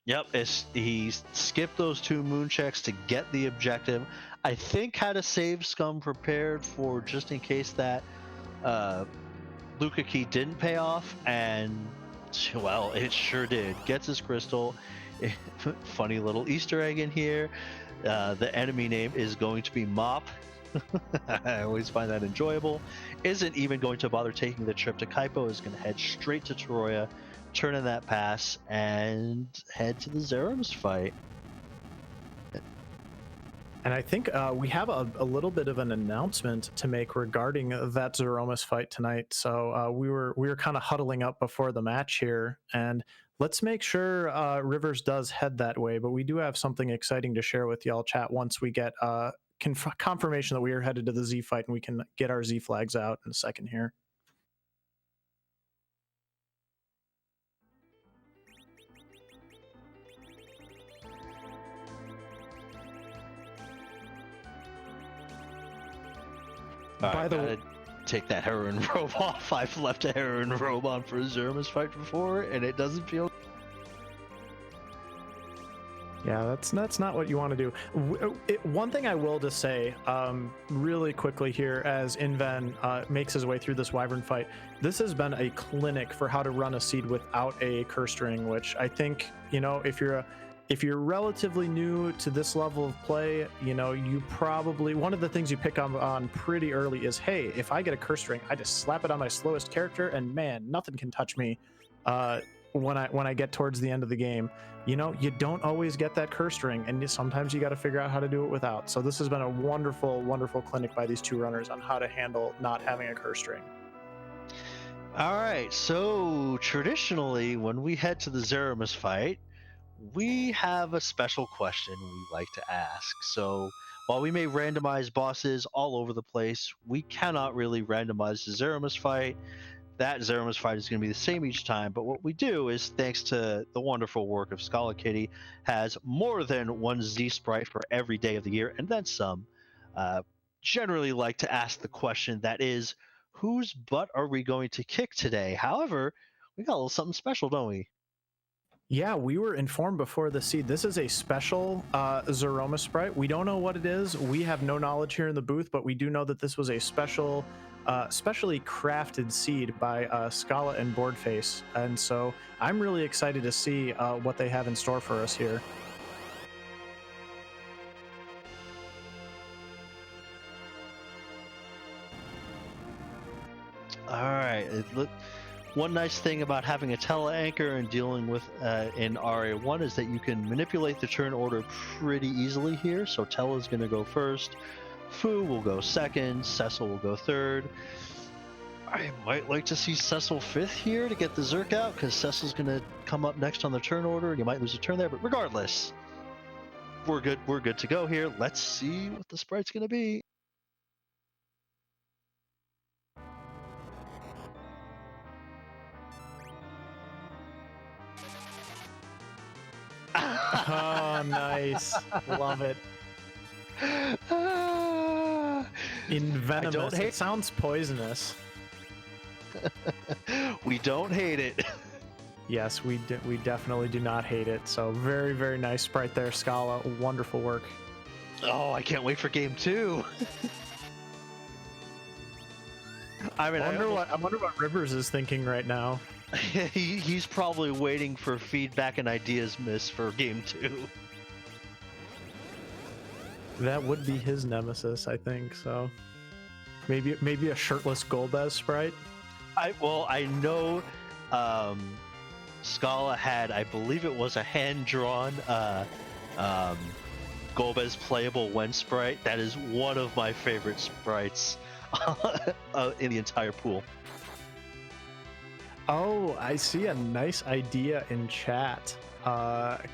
Yep, he skipped those 2 moon checks to get the objective. I think had a save scum prepared for just in case that Luca key didn't pay off, and well, it sure did. Gets his crystal. Funny little Easter egg in here. The enemy name is going to be Mop. I always find that enjoyable. Isn't even going to bother taking the trip to Kaipo, is going to head straight to Toroya, turn in that pass, and head to the Zerums fight. And I think we have a little bit of an announcement to make regarding that Zeromus fight tonight. So we were kind of huddling up before the match here, and let's make sure Rivers does head that way. But we do have something exciting to share with y'all, chat, once we get confirmation that we are headed to the Z fight, and we can get our Z flags out in a second here. By the way, take that heroin robe off. I've left a heroin robe on for a Zermus fight before, and it doesn't feel. Yeah, that's not what you want to do. One thing I will just say really quickly here, as Inven makes his way through this Wyvern fight, this has been a clinic for how to run a seed without a curse ring, which I think, you know, if you're relatively new to this level of play, you know, you probably, one of the things you pick on pretty early is, hey, if I get a curse ring, I just slap it on my slowest character, and man, nothing can touch me when I get towards the end of the game. You know, you don't always get that curse ring, and sometimes you got to figure out how to do it without. So this has been a wonderful, wonderful clinic by these two runners on how to handle not having a curse ring. All right, so traditionally, when we head to the Zeramus fight, we have a special question we like to ask. So while we may randomize bosses all over the place, we cannot really randomize the Zeramus fight. That Zeramus fight is going to be the same each time, but what we do is, thanks to the wonderful work of Scala Kitty, has more than one Z sprite for every day of the year, and then some. Generally like to ask the question that is, whose butt are we going to kick today? However, we got a little something special, don't we? Yeah, we were informed before the seed. This is a special Zeroma sprite. We don't know what it is. We have no knowledge here in the booth, but we do know that this was a special, specially crafted seed by Scala and Boardface. And so I'm really excited to see what they have in store for us here. All right. One nice thing about having a tele-anchor and dealing with in RA1 is that you can manipulate the turn order pretty easily here. So Tele is going to go first, Fu will go second, Cecil will go third. I might like to see Cecil fifth here to get the Zerk out, because Cecil's going to come up next on the turn order, and you might lose a turn there. But regardless, we're good to go here. Let's see what the sprite's going to be. Oh, nice. Love it. Invenomous. It sounds poisonous. We don't hate it. Yes, we definitely do not hate it. So very, very nice sprite there, Scala. Wonderful work. Oh, I can't wait for game 2. I mean, I wonder what Rivers is thinking right now. He's probably waiting for feedback and ideas, miss, for game 2. That would be his nemesis, I think. So maybe a shirtless Golbez sprite. I know Scala had, I believe it was a hand-drawn Golbez playable Wen sprite. That is one of my favorite sprites in the entire pool. Oh, I see a nice idea in chat.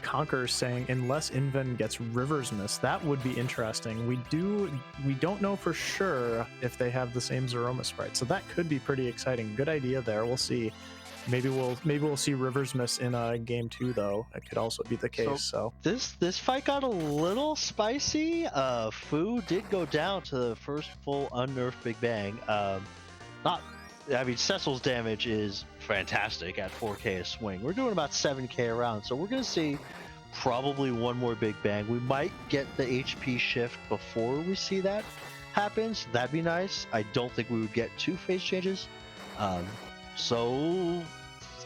Conquer saying, unless Inven gets Rivers Miss, that would be interesting. We don't know for sure if they have the same Zeroma sprite, so that could be pretty exciting. Good idea there. We'll see. Maybe we'll see Rivers Miss in game 2 though. It could also be the case. So this fight got a little spicy. Fu did go down to the first full unnerfed Big Bang. Cecil's damage is fantastic at 4k a swing. We're doing about 7k a round, so we're going to see probably one more Big Bang. We might get the HP shift before we see that happen, so that'd be nice. I don't think we would get 2 phase changes.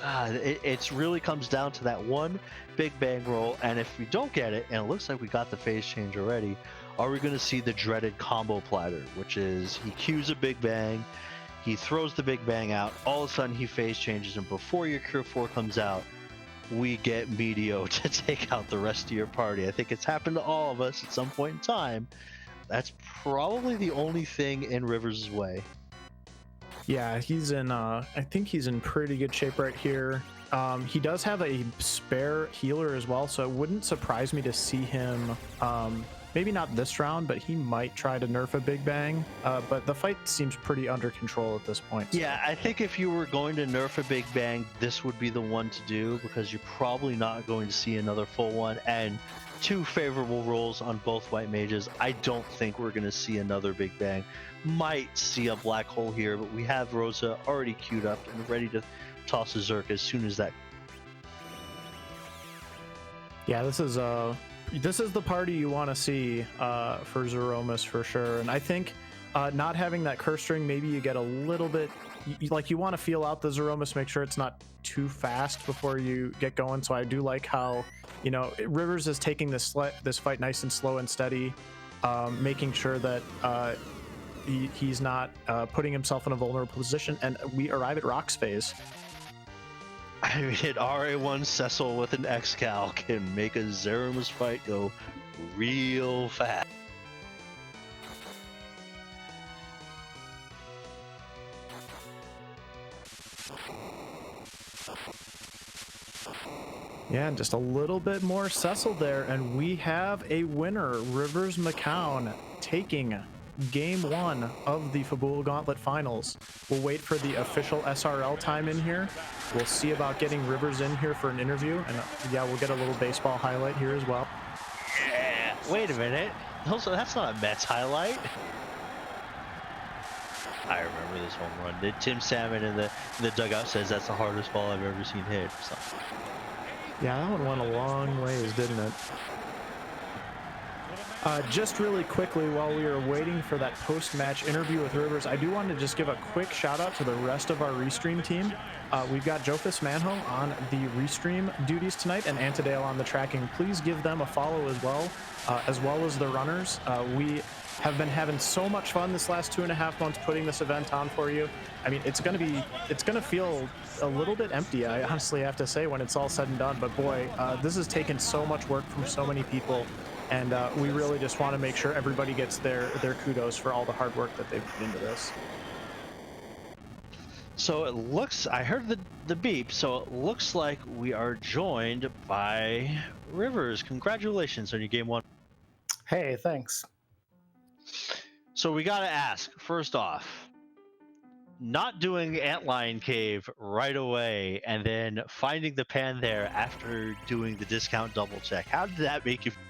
It really comes down to that one Big Bang roll, and if we don't get it, and it looks like we got the phase change already, Are we going to see the dreaded combo platter, which is he cues a Big Bang, he throws the Big Bang out, all of a sudden he phase changes, and before your Cure 4 comes out, we get Meteo to take out the rest of your party. I think it's happened to all of us at some point in time. That's probably the only thing in Rivers' way. Yeah, he's in, I think he's in pretty good shape right here. He does have a spare healer as well, so it wouldn't surprise me to see him, maybe not this round, but he might try to nerf a Big Bang. But the fight seems pretty under control at this point. So. Yeah, I think if you were going to nerf a Big Bang, this would be the one to do, because you're probably not going to see another full one. And 2 favorable rolls on both white mages. I don't think we're going to see another Big Bang. Might see a black hole here, but we have Rosa already queued up and ready to toss a Zerk as soon as that. Yeah, this is the party you want to see for Zeromus for sure. And I think not having that curse string, maybe you get a little bit, you want to feel out the Zeromus, make sure it's not too fast before you get going. So I do like how, Rivers is taking this fight nice and slow and steady, making sure that he's not putting himself in a vulnerable position. And we arrive at Rock's phase. I mean, RA1 Cecil with an Excal can make a Zeromus fight go real fast. Yeah, just a little bit more Cecil there, and we have a winner. riversmccown taking game 1 of the Fabul Gauntlet Finals. We'll wait for the official SRL time in here. We'll see about getting Rivers in here for an interview, and yeah, we'll get a little baseball highlight here as well. Yeah, wait a minute. Also, that's not a Mets highlight. I remember this home run. Did Tim Salmon in the dugout says that's the hardest ball I've ever seen hit or something. Yeah, that one went a long ways, didn't it? Just really quickly, while we are waiting for that post-match interview with Rivers, I do want to just give a quick shout-out to the rest of our Restream team. We've got Jofus Manho on the Restream duties tonight and Antidale on the tracking. Please give them a follow as well as the runners. We have been having so much fun this last 2.5 months putting this event on for you. I mean, it's gonna feel a little bit empty, I honestly have to say, when it's all said and done. But boy, this has taken so much work from so many people, and we really just want to make sure everybody gets their kudos for all the hard work that they've put into this. So it looks, I heard the beep, so it looks like we are joined by Rivers. Congratulations on your game 1. Hey, thanks. So we gotta ask, first off, not doing Antlion Cave right away and then finding the pan there after doing the discount double check, how did that make you feel?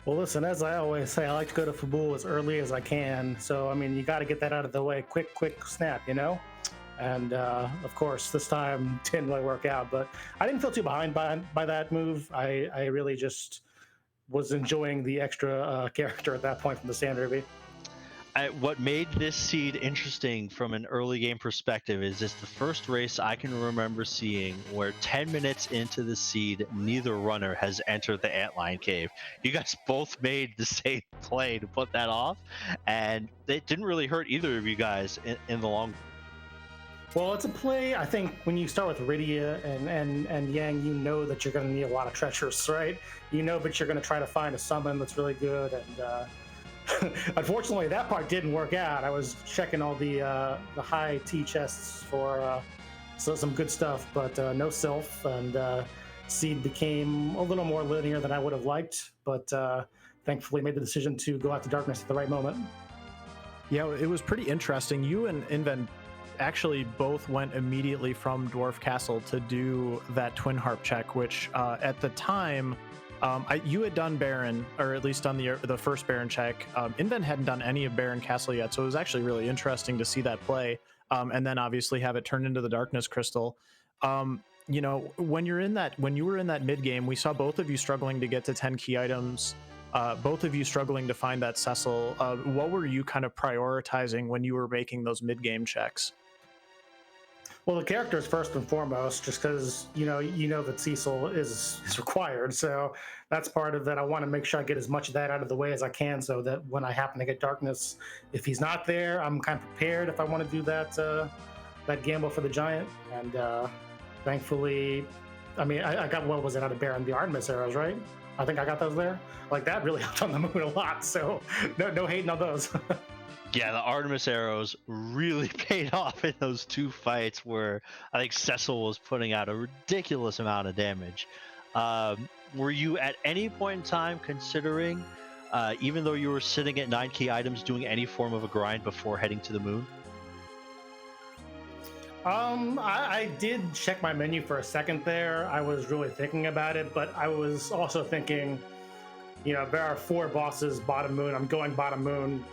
Well, listen, as I always say, I like to go to Fabul as early as I can. So, I mean, you got to get that out of the way. Quick snap, And, of course, this time didn't really work out. But I didn't feel too behind by that move. I really just was enjoying the extra character at that point from the standard review. What made this seed interesting from an early game perspective is it's the first race I can remember seeing where 10 minutes into the seed, neither runner has entered the Antlion Cave. You guys both made the same play to put that off, and it didn't really hurt either of you guys in the long. Well, it's a play. I think when you start with Rydia and Yang, you know that you're going to need a lot of treacherous, right? But you're going to try to find a summon that's really good, and unfortunately, that part didn't work out. I was checking all the high T chests for some good stuff, but no Sylph, and Seed became a little more linear than I would have liked, but thankfully made the decision to go out to darkness at the right moment. Yeah, it was pretty interesting. You and Inven actually both went immediately from Dwarf Castle to do that Twin Harp check, which at the time, you had done Baron, or at least done the first Baron check. Inven hadn't done any of Baron Castle yet, so it was actually really interesting to see that play, and then obviously have it turn into the Darkness Crystal. When you were in that mid game, we saw both of you struggling to get to 10 key items, both of you struggling to find that Cecil. What were you kind of prioritizing when you were making those mid game checks? Well, the character is first and foremost, just because you know that Cecil is required. So that's part of that. I want to make sure I get as much of that out of the way as I can, so that when I happen to get darkness, if he's not there, I'm kind of prepared if I want to do that gamble for the giant. And thankfully, I mean, I got, what was it, out of Baron, the Artemis arrows, right? I think I got those there. Like, that really helped on the moon a lot. So no hating on those. Yeah, the Artemis arrows really paid off in those two fights where I think Cecil was putting out a ridiculous amount of damage. Were you at any point in time considering, even though you were sitting at 9 key items, doing any form of a grind before heading to the moon? I did check my menu for a second there. I was really thinking about it, but I was also thinking, there are 4 bosses bottom moon. I'm going bottom moon.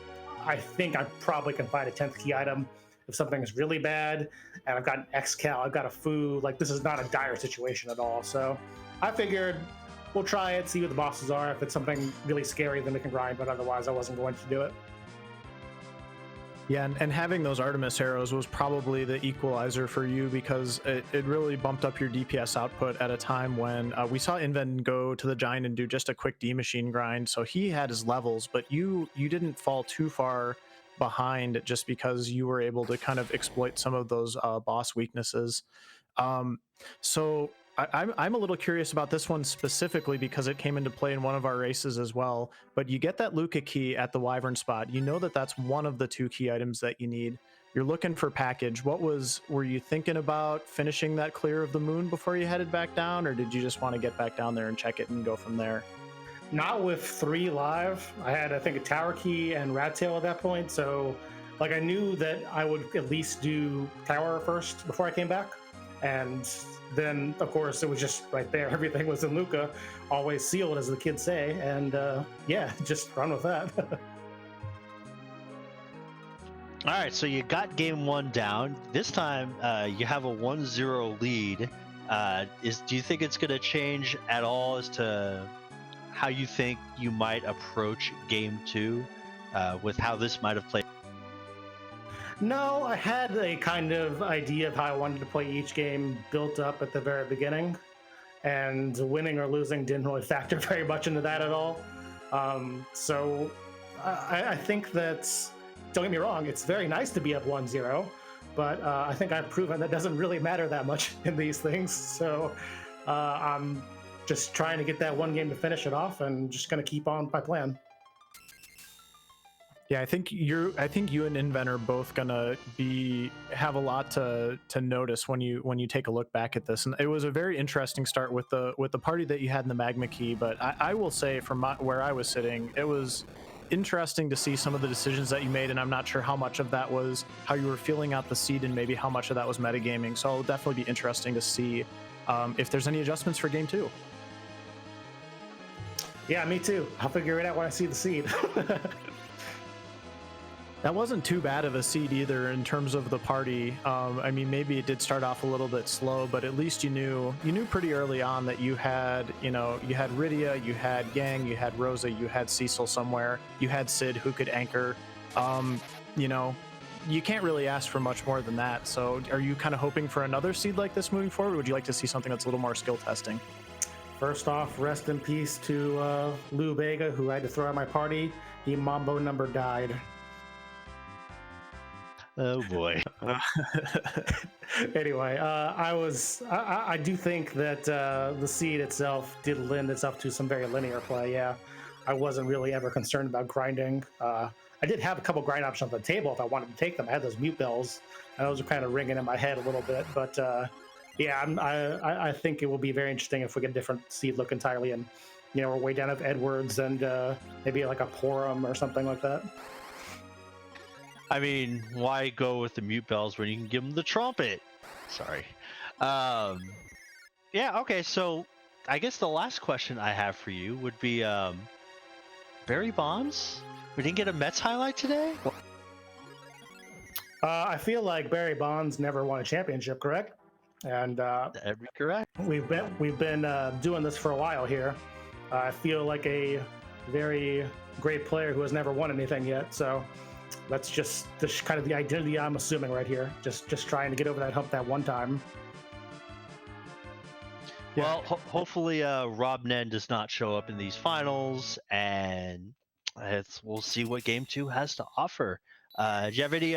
I think I probably can find a 10th key item if something is really bad, and I've got an X-Cal, I've got a Foo. Like, this is not a dire situation at all. So I figured we'll try it, see what the bosses are. If it's something really scary, then we can grind, but otherwise I wasn't going to do it. Yeah, and having those Artemis arrows was probably the equalizer for you, because it really bumped up your DPS output at a time when we saw Inven go to the Giant and do just a quick D machine grind. So he had his levels, but you didn't fall too far behind just because you were able to kind of exploit some of those boss weaknesses. So I'm a little curious about this one specifically because it came into play in one of our races as well. But you get that Luca key at the Wyvern spot. You know that that's one of the 2 key items that you need. You're looking for package. Were you thinking about finishing that clear of the moon before you headed back down, or did you just want to get back down there and check it and go from there? Not with 3 live. I had, I think, a tower key and rat tail at that point. So, like, I knew that I would at least do tower first before I came back. And then, of course, it was just right there. Everything was in Luca, always sealed, as the kids say. And yeah, just run with that. All right, so you got game 1 down. This time, you have a 1-0 lead. Do you think it's going to change at all as to how you think you might approach game 2 with how this might have played? No, I had a kind of idea of how I wanted to play each game built up at the very beginning, and winning or losing didn't really factor very much into that at all. So I think that, don't get me wrong, it's very nice to be up 1-0, but I think I've proven that doesn't really matter that much in these things. So I'm just trying to get that one game to finish it off, and just going to keep on my plan. Yeah, I think you and Inven are both gonna have a lot to notice when you take a look back at this. And it was a very interesting start with the party that you had in the magma key. But I will say, from where I was sitting, it was interesting to see some of the decisions that you made, and I'm not sure how much of that was how you were feeling out the seed, and maybe how much of that was metagaming. So it'll definitely be interesting to see if there's any adjustments for game 2. Yeah, me too. I'll figure it out when I see the seed. That wasn't too bad of a seed either in terms of the party. I mean, maybe it did start off a little bit slow, but at least you knew pretty early on that you had Rydia, you had Yang, you had Rosa, you had Cecil somewhere, you had Sid who could anchor. You can't really ask for much more than that. So are you kind of hoping for another seed like this moving forward? Or would you like to see something that's a little more skill testing? First off, rest in peace to Lou Vega, who I had to throw out my party. He Mambo number died. Oh boy. Anyway, I do think that the seed itself did lend itself to some very linear play. Yeah, I wasn't really ever concerned about grinding. I did have a couple grind options on the table if I wanted to take them. I had those mute bells, and those were kind of ringing in my head a little bit. But yeah, I think it will be very interesting if we get a different seed look entirely, and we're way down of Edwards and maybe like a Porum or something like that. I mean, why go with the mute bells when you can give them the trumpet? Sorry. Yeah, okay, so I guess the last question I have for you would be Barry Bonds? We didn't get a Mets highlight today? I feel like Barry Bonds never won a championship, correct? And That'd be correct. We've been doing this for a while here. I feel like a very great player who has never won anything yet. So That's just kind of the identity I'm assuming right here. Just trying to get over that hump that one time. Well, hopefully Rob Nen does not show up in these finals, and we'll see what Game 2 has to offer. Do you have any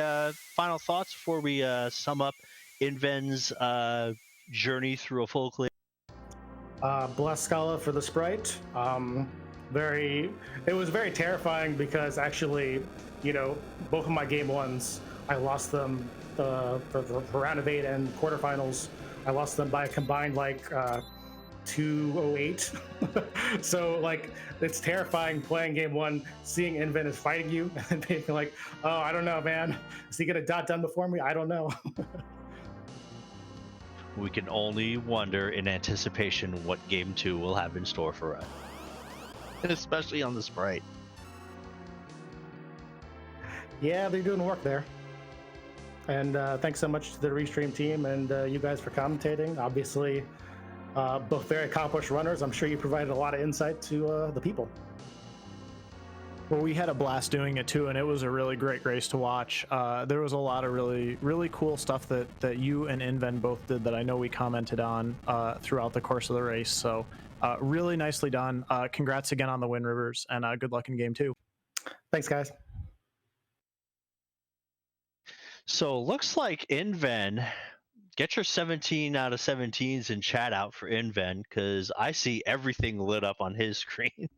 final thoughts before we sum up Inven's journey through a full clear? Bless Scala for the sprite. It was very terrifying because actually, both of my game ones, I lost them for round of 8 and quarterfinals. I lost them by a combined 208. So it's terrifying playing game 1, seeing Inven is fighting you and being like, oh, I don't know, man. Is he gonna dot done before me? I don't know. We can only wonder in anticipation what Game 2 will have in store for us. Especially on the sprite. Yeah, they're doing work there. And thanks so much to the Restream team and you guys for commentating. Obviously, both very accomplished runners. I'm sure you provided a lot of insight to the people. Well, we had a blast doing it too, and it was a really great race to watch. There was a lot of really, really cool stuff that you and Inven both did that I know we commented on throughout the course of the race. So really nicely done. Congrats again on the win, Rivers, and good luck in game 2. Thanks, guys. So looks like Inven, get your 17 out of 17s in chat out for Inven, because I see everything lit up on his screen.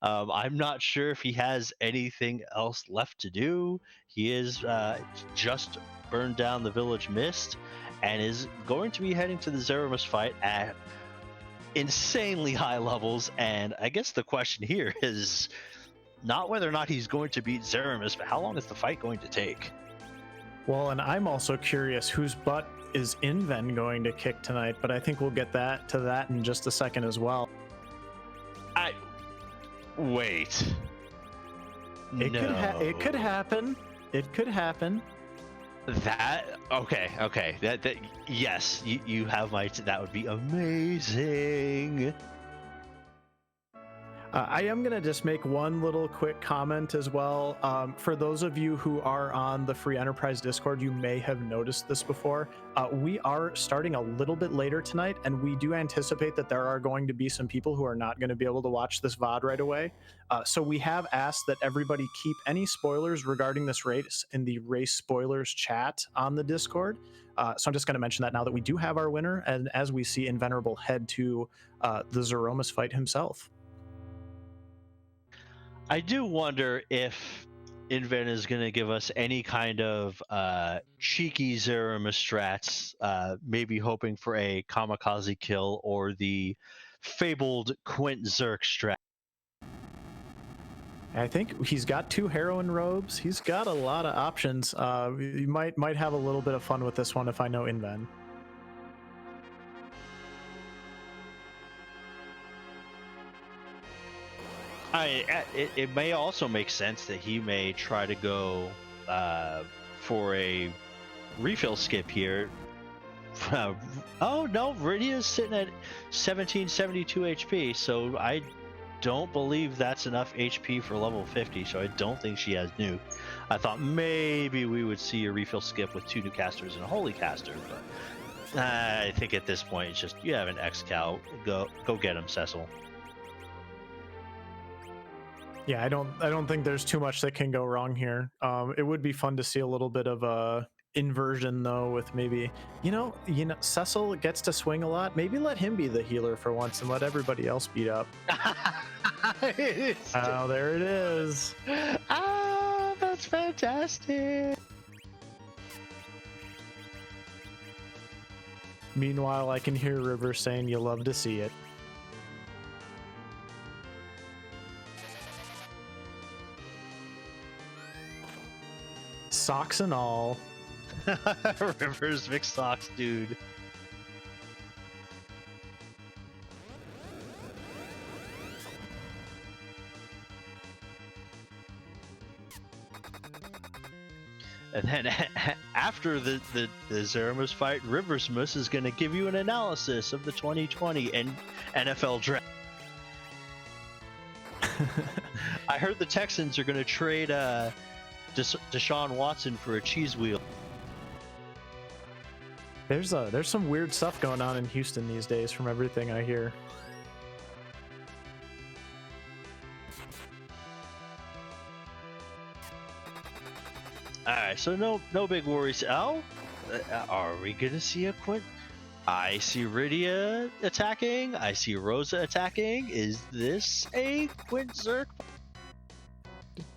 I'm not sure if he has anything else left to do. He is just burned down the Village Mist and is going to be heading to the Zeramus fight at insanely high levels. And I guess the question here is not whether or not he's going to beat Zeramus, but how long is the fight going to take? Well, and I'm also curious whose butt is Inven going to kick tonight, but I think we'll get to that in just a second as well. Wait. It could happen. It could happen. Okay. That yes, you have my. That would be amazing. I am going to just make one little quick comment as well. For those of you who are on the Free Enterprise Discord, you may have noticed this before. We are starting a little bit later tonight, and we do anticipate that there are going to be some people who are not going to be able to watch this VOD right away. So we have asked that everybody keep any spoilers regarding this race in the race spoilers chat on the Discord. So I'm just going to mention that now that we do have our winner, and as we see Invenerable head to the Zeramus fight himself. I do wonder if Inven is going to give us any kind of cheeky Zeramus strats, maybe hoping for a kamikaze kill or the fabled Quint Zerk strat. I think he's got 2 heroine robes. He's got a lot of options. You might have a little bit of fun with this one if I know Inven. It may also make sense that he may try to go for a refill skip here. Oh no, Viridia's sitting at 1772 HP, so I don't believe that's enough HP for level 50, so I don't think she has nuke. I thought maybe we would see a refill skip with 2 new casters and a holy caster, but I think at this point it's just you have an X-Cal. Go get him, Cecil. Yeah, I don't think there's too much that can go wrong here. It would be fun to see a little bit of a inversion though, with maybe Cecil gets to swing a lot. Maybe let him be the healer for once and let everybody else beat up. Oh, there it is. Ah, that's fantastic. Meanwhile, I can hear River saying you love to see it. Socks and all. Rivers mixed socks, dude. And then after the Zeramus fight, Riversmus is going to give you an analysis of the 2020 NFL draft. I heard the Texans are going to trade Deshaun Watson for a cheese wheel. There's some weird stuff going on in Houston these days, from everything I hear. All right, so no big worries. Oh, are we gonna see a Quint? I see Rydia attacking. I see Rosa attacking. Is this a Quint Zerk?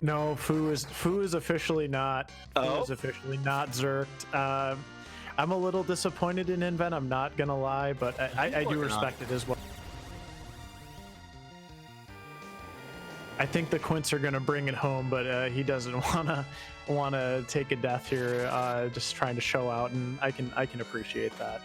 No, Fu is officially not. Fu is officially not Zerked. I'm a little disappointed in Inven. I'm not gonna lie, but I do respect it as well. I think the Quints are gonna bring it home, but he doesn't wanna take a death here. Just trying to show out, and I can appreciate that.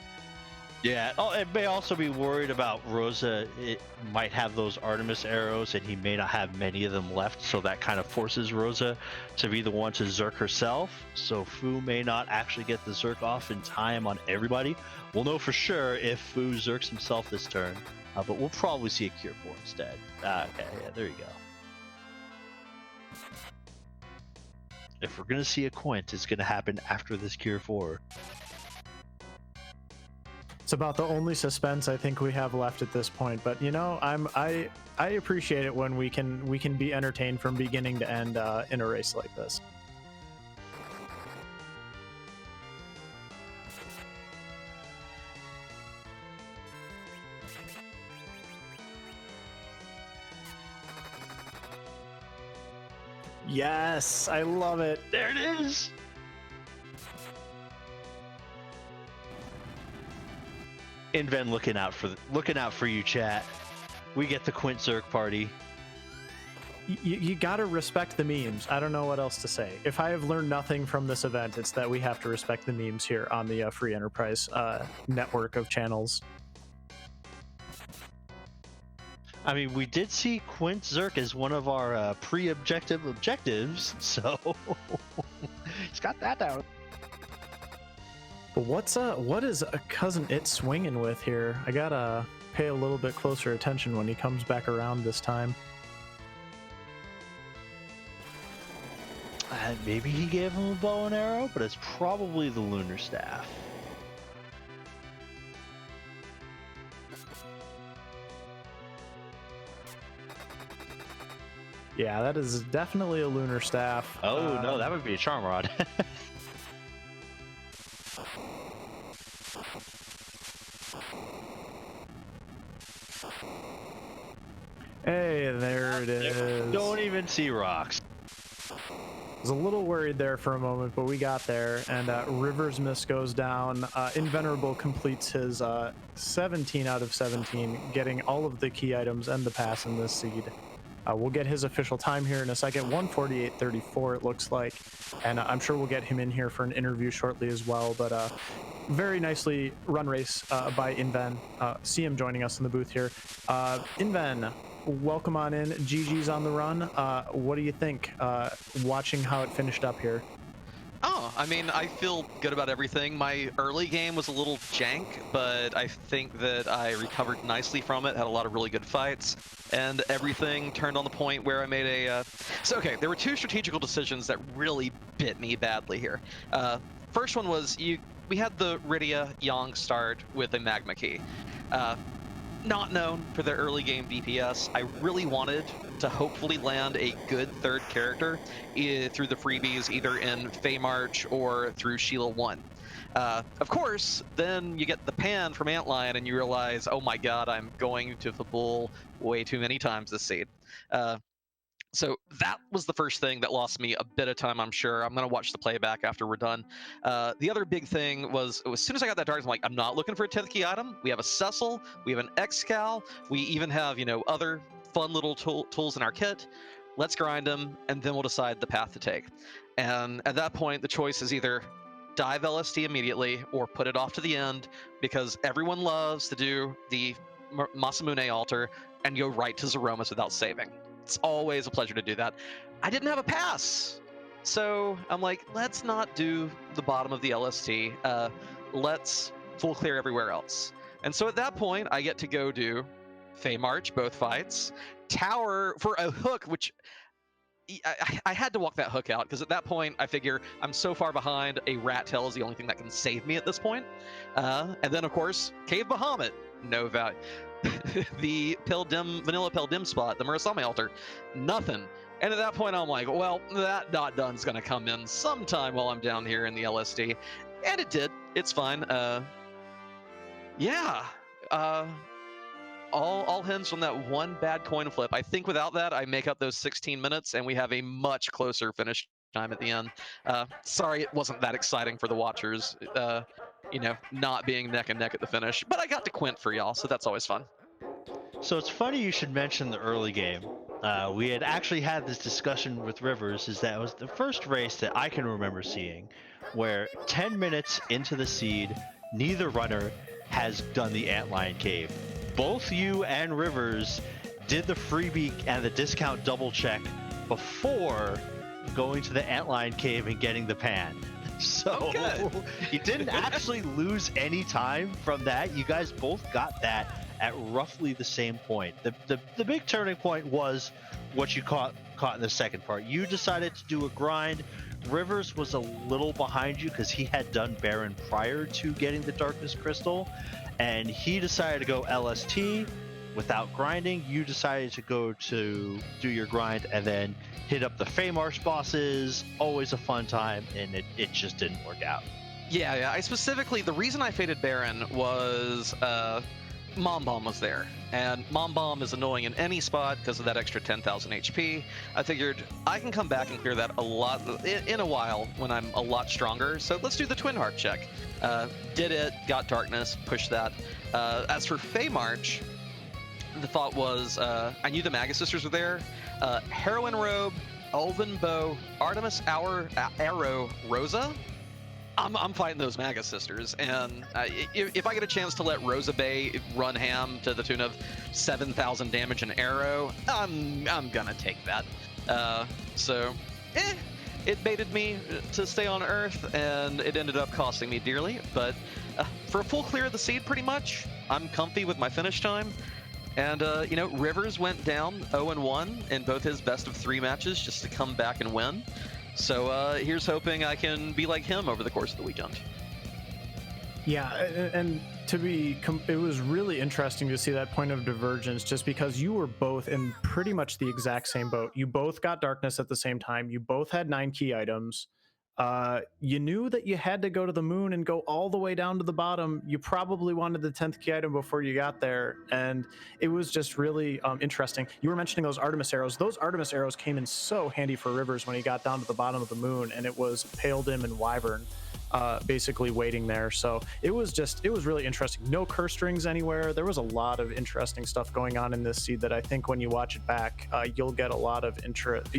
Yeah. Oh, it may also be worried about Rosa. It might have those Artemis arrows, and he may not have many of them left. So that kind of forces Rosa to be the one to Zerk herself. So Fu may not actually get the Zerk off in time on everybody. We'll know for sure if Fu Zerks himself this turn, but we'll probably see a Cure 4 instead. Okay, yeah, there you go. If we're gonna see a Quint, it's gonna happen after this Cure 4. It's about the only suspense I think we have left at this point, but you know, I appreciate it when we can be entertained from beginning to end in a race like this. Yes, I love it. There it is. Inven looking out for you, chat. We get the Quint Zerk party. You gotta respect the memes. I don't know what else to say. If I have learned nothing from this event, it's that we have to respect the memes here on the Free Enterprise network of channels. I mean, we did see Quint Zerk as one of our objectives, so he's got that down. But what is a cousin it swinging with here? I gotta pay a little bit closer attention when he comes back around this time. Maybe he gave him a bow and arrow, but it's probably the lunar staff. Yeah, that is definitely a lunar staff. Oh no, that would be a charm rod. Hey, there it is. Don't even see rocks. I was a little worried there for a moment, but we got there, and River's miss goes down. Invenerable completes his 17 out of 17, getting all of the key items and the pass in this seed. We'll get his official time here in a second, 1:48.34 it looks like, and I'm sure we'll get him in here for an interview shortly as well, but very nicely run race by Inven. See him joining us in the booth here. Inven, welcome on in. GG's on the run. What do you think watching how it finished up here? Oh, I mean, I feel good about everything. My early game was a little jank, but I think that I recovered nicely from it, had a lot of really good fights, and everything turned on the point where I made a... So, okay, there were two strategical decisions that really bit me badly here. First one was, we had the Rydia Yang start with a Magma Key. Not known for their early game DPS. I really wanted to hopefully land a good third character through the freebies, either in Feymarch or through Sheila 1. Of course, then you get the pan from Antlion and you realize, oh my god, I'm going to Fabul way too many times this seed. So that was the first thing that lost me a bit of time, I'm sure. I'm going to watch the playback after we're done. The other big thing was, as soon as I got that target, I'm like, I'm not looking for a 10th key item. We have a Cecil, we have an Excal, we even have, other fun little tools in our kit. Let's grind them, and then we'll decide the path to take. And at that point, the choice is either dive LST immediately or put it off to the end, because everyone loves to do the Masamune altar and go right to Zeromus without saving. It's always a pleasure to do that. I didn't have a pass, so I'm like, let's not do the bottom of the LST. Let's full clear everywhere else. And so at that point, I get to go do Feymarch, both fights, Tower for a hook, which I had to walk that hook out because at that point I figure I'm so far behind. A rat tail is the only thing that can save me at this point. And then of course Cave Bahamut, no value. The vanilla Peldim spot, the Murasame altar, nothing. And at that point I'm like, well, that not done's gonna come in sometime while I'm down here in the LSD, and it did. It's fine. Yeah. All hinge on that one bad coin flip. I think without that, I make up those 16 minutes, and we have a much closer finish time at the end. Sorry, it wasn't that exciting for the watchers. Not being neck and neck at the finish, but I got to quint for y'all, so that's always fun. So it's funny you should mention the early game. We had actually had this discussion with Rivers, is that it was the first race that I can remember seeing where 10 minutes into the seed, neither runner has done the Antlion Cave. Both you and Rivers did the freebie and the discount double check before going to the Antlion Cave and getting the pan. So you didn't actually lose any time from that. You guys both got that at roughly the same point. The big turning point was what you caught in the second part. You decided to do a grind. Rivers was a little behind you because he had done Baron prior to getting the Darkness Crystal, and he decided to go LST without grinding. You decided to go to do your grind and then hit up the Feymarsh bosses. Always a fun time, and it just didn't work out. Yeah. The reason I faded Baron was Mom Bomb was there, and Mom Bomb is annoying in any spot because of that extra 10,000 HP. I figured I can come back and clear that a lot in a while when I'm a lot stronger, so let's do the Twin Heart check. Did it, got Darkness, pushed that. As for Feymarch, the thought was, I knew the Magus Sisters were there. Heroine Robe, Elven Bow, Artemis Arrow, Rosa. I'm fighting those Magus Sisters, and if I get a chance to let Rosa Bay run ham to the tune of 7,000 damage an arrow, I'm gonna take that. It baited me to stay on Earth, and it ended up costing me dearly. But for a full clear of the seed, pretty much, I'm comfy with my finish time. And Rivers went down 0-1 in both his best of 3 matches just to come back and win. So here's hoping I can be like him over the course of the weekend. Yeah, and it was really interesting to see that point of divergence, just because you were both in pretty much the exact same boat. You both got Darkness at the same time. You both had 9 key items. You knew that you had to go to the moon and go all the way down to the bottom. You probably wanted the 10th key item before you got there, and it was just really interesting. You were mentioning those Artemis arrows. Those Artemis arrows came in so handy for Rivers when he got down to the bottom of the moon, and it was Pale Dim and Wyvern basically waiting there. So it was really interesting. No curse strings anywhere. There was a lot of interesting stuff going on in this seed that I think when you watch it back, you'll get a lot of interest.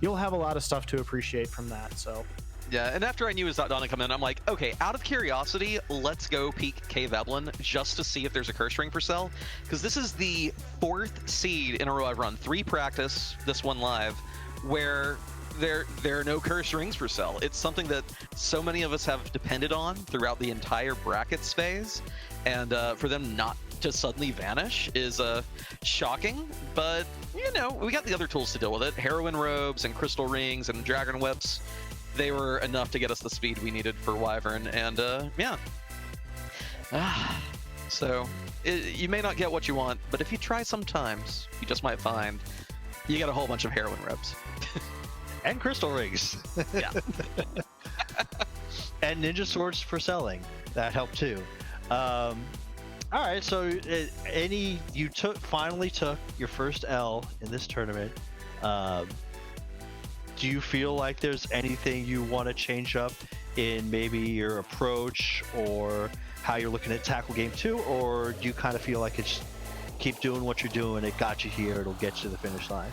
You'll have a lot of stuff to appreciate from that. So yeah, and after I knew his Donna come in, I'm like, okay, out of curiosity, let's go peek Cave Evelyn just to see if there's a curse ring for sale, because this is the 4th seed in a row I've run, 3 practice, this one live, where there are no curse rings for sale. It's something that so many of us have depended on throughout the entire brackets phase, and for them not to suddenly vanish is shocking, but we got the other tools to deal with it. Heroine Robes and Crystal Rings and Dragon Whips, they were enough to get us the speed we needed for Wyvern, and yeah. So you may not get what you want, but if you try sometimes, you just might find you get a whole bunch of Heroine Robes. And Crystal Rings. Yeah. And Ninja Swords for selling. That helped too. All right, so you finally took your first L in this tournament. Do you feel like there's anything you want to change up in maybe your approach or how you're looking at tackle game 2, or do you kind of feel like it's keep doing what you're doing, it got you here, it'll get you to the finish line?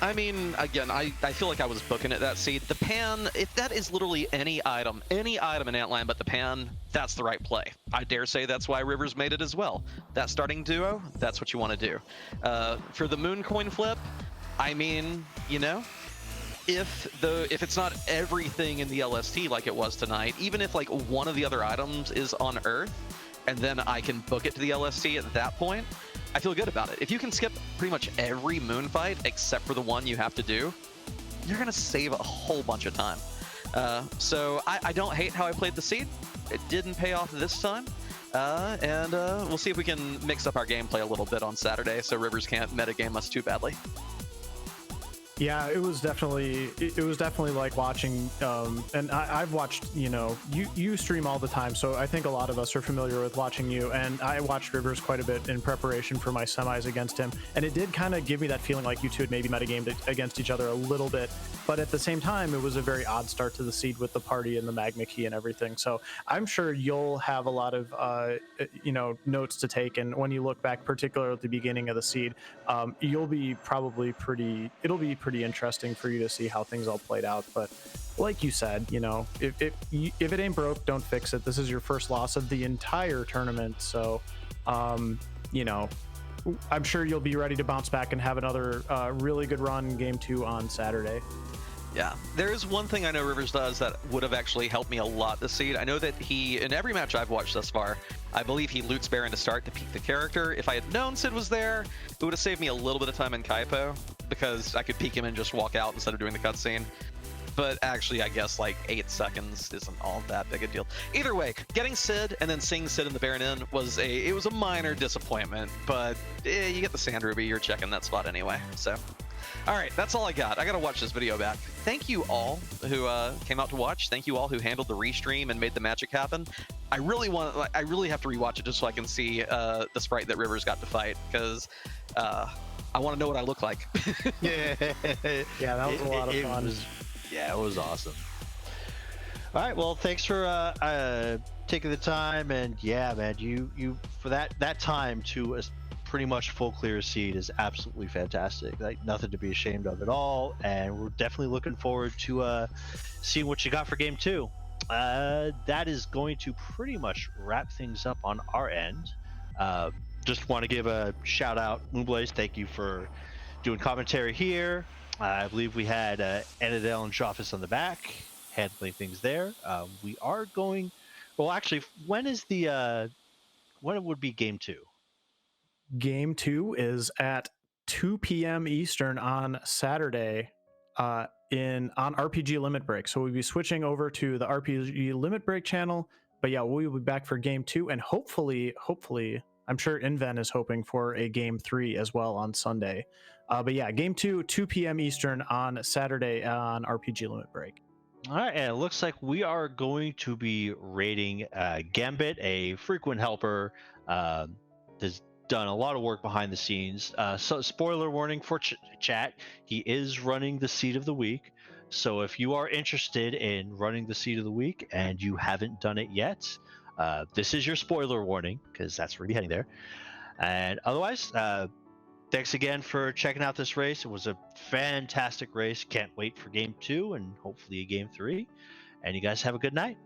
I mean, again, I feel like I was booking at that seed. The pan, if that is literally any item in Antlion but the pan, that's the right play. I dare say that's why Rivers made it as well. That starting duo, that's what you want to do. For the moon coin flip, I mean, if it's not everything in the LST like it was tonight, even if like one of the other items is on Earth, and then I can book it to the LST at that point, I feel good about it. If you can skip pretty much every moon fight except for the one you have to do, you're gonna save a whole bunch of time. So I don't hate how I played the seed. It didn't pay off this time. And we'll see if we can mix up our gameplay a little bit on Saturday so Rivers can't metagame us too badly. Yeah, it was definitely like watching, and I've watched, you stream all the time, so I think a lot of us are familiar with watching you, and I watched Rivers quite a bit in preparation for my semis against him, and it did kind of give me that feeling like you two had maybe metagamed against each other a little bit, but at the same time, it was a very odd start to the seed with the party and the magma key and everything, so I'm sure you'll have a lot of, notes to take, and when you look back, particularly at the beginning of the seed, it'll be pretty interesting for you to see how things all played out. But like you said, if it ain't broke, don't fix it. This is your first loss of the entire tournament, so I'm sure you'll be ready to bounce back and have another really good run in game 2 on Saturday. Yeah, there is one thing I know Rivers does that would have actually helped me a lot this seed. I know that he, in every match I've watched thus far, I believe he loots Baron to start to peek the character. If I had known Sid was there, it would have saved me a little bit of time in Kaipo, because I could peek him and just walk out instead of doing the cutscene. But actually, I guess like 8 seconds isn't all that big a deal. Either way, getting Sid and then seeing Sid in the Baron in was a minor disappointment, but you get the Sand Ruby, you're checking that spot anyway, so. All right, that's all I got. I got to watch this video back. Thank you all who came out to watch. Thank you all who handled the restream and made the magic happen. I really have to rewatch it just so I can see the sprite that Rivers got to fight, because I want to know what I look like. Yeah, that was a lot of fun. It was awesome. All right, well, thanks for taking the time, and yeah, man, you for that time to pretty much full clear seed is absolutely fantastic. Like, nothing to be ashamed of at all, and we're definitely looking forward to seeing what you got for game 2. That is going to pretty much wrap things up on our end. Just want to give a shout out, Moonblaze, thank you for doing commentary here. I believe we had Annadale and Joffis on the back handling things there. We are going, well, actually, when would be game 2? Game 2 is at 2 p.m. Eastern on Saturday on RPG Limit Break. So we'll be switching over to the RPG Limit Break channel. But yeah, we'll be back for game 2, and hopefully, I'm sure Inven is hoping for a game 3 as well on Sunday. But yeah, game 2, 2 p.m. Eastern on Saturday on RPG Limit Break. All right, and it looks like we are going to be raiding Gambit, a frequent helper. Has done a lot of work behind the scenes. So spoiler warning for chat, he is running the Seed of the Week. So if you are interested in running the Seed of the Week and you haven't done it yet, this is your spoiler warning, because that's where you're heading there. And otherwise, thanks again for checking out this race. It was a fantastic race. Can't wait for game 2 and hopefully a game 3. And you guys have a good night.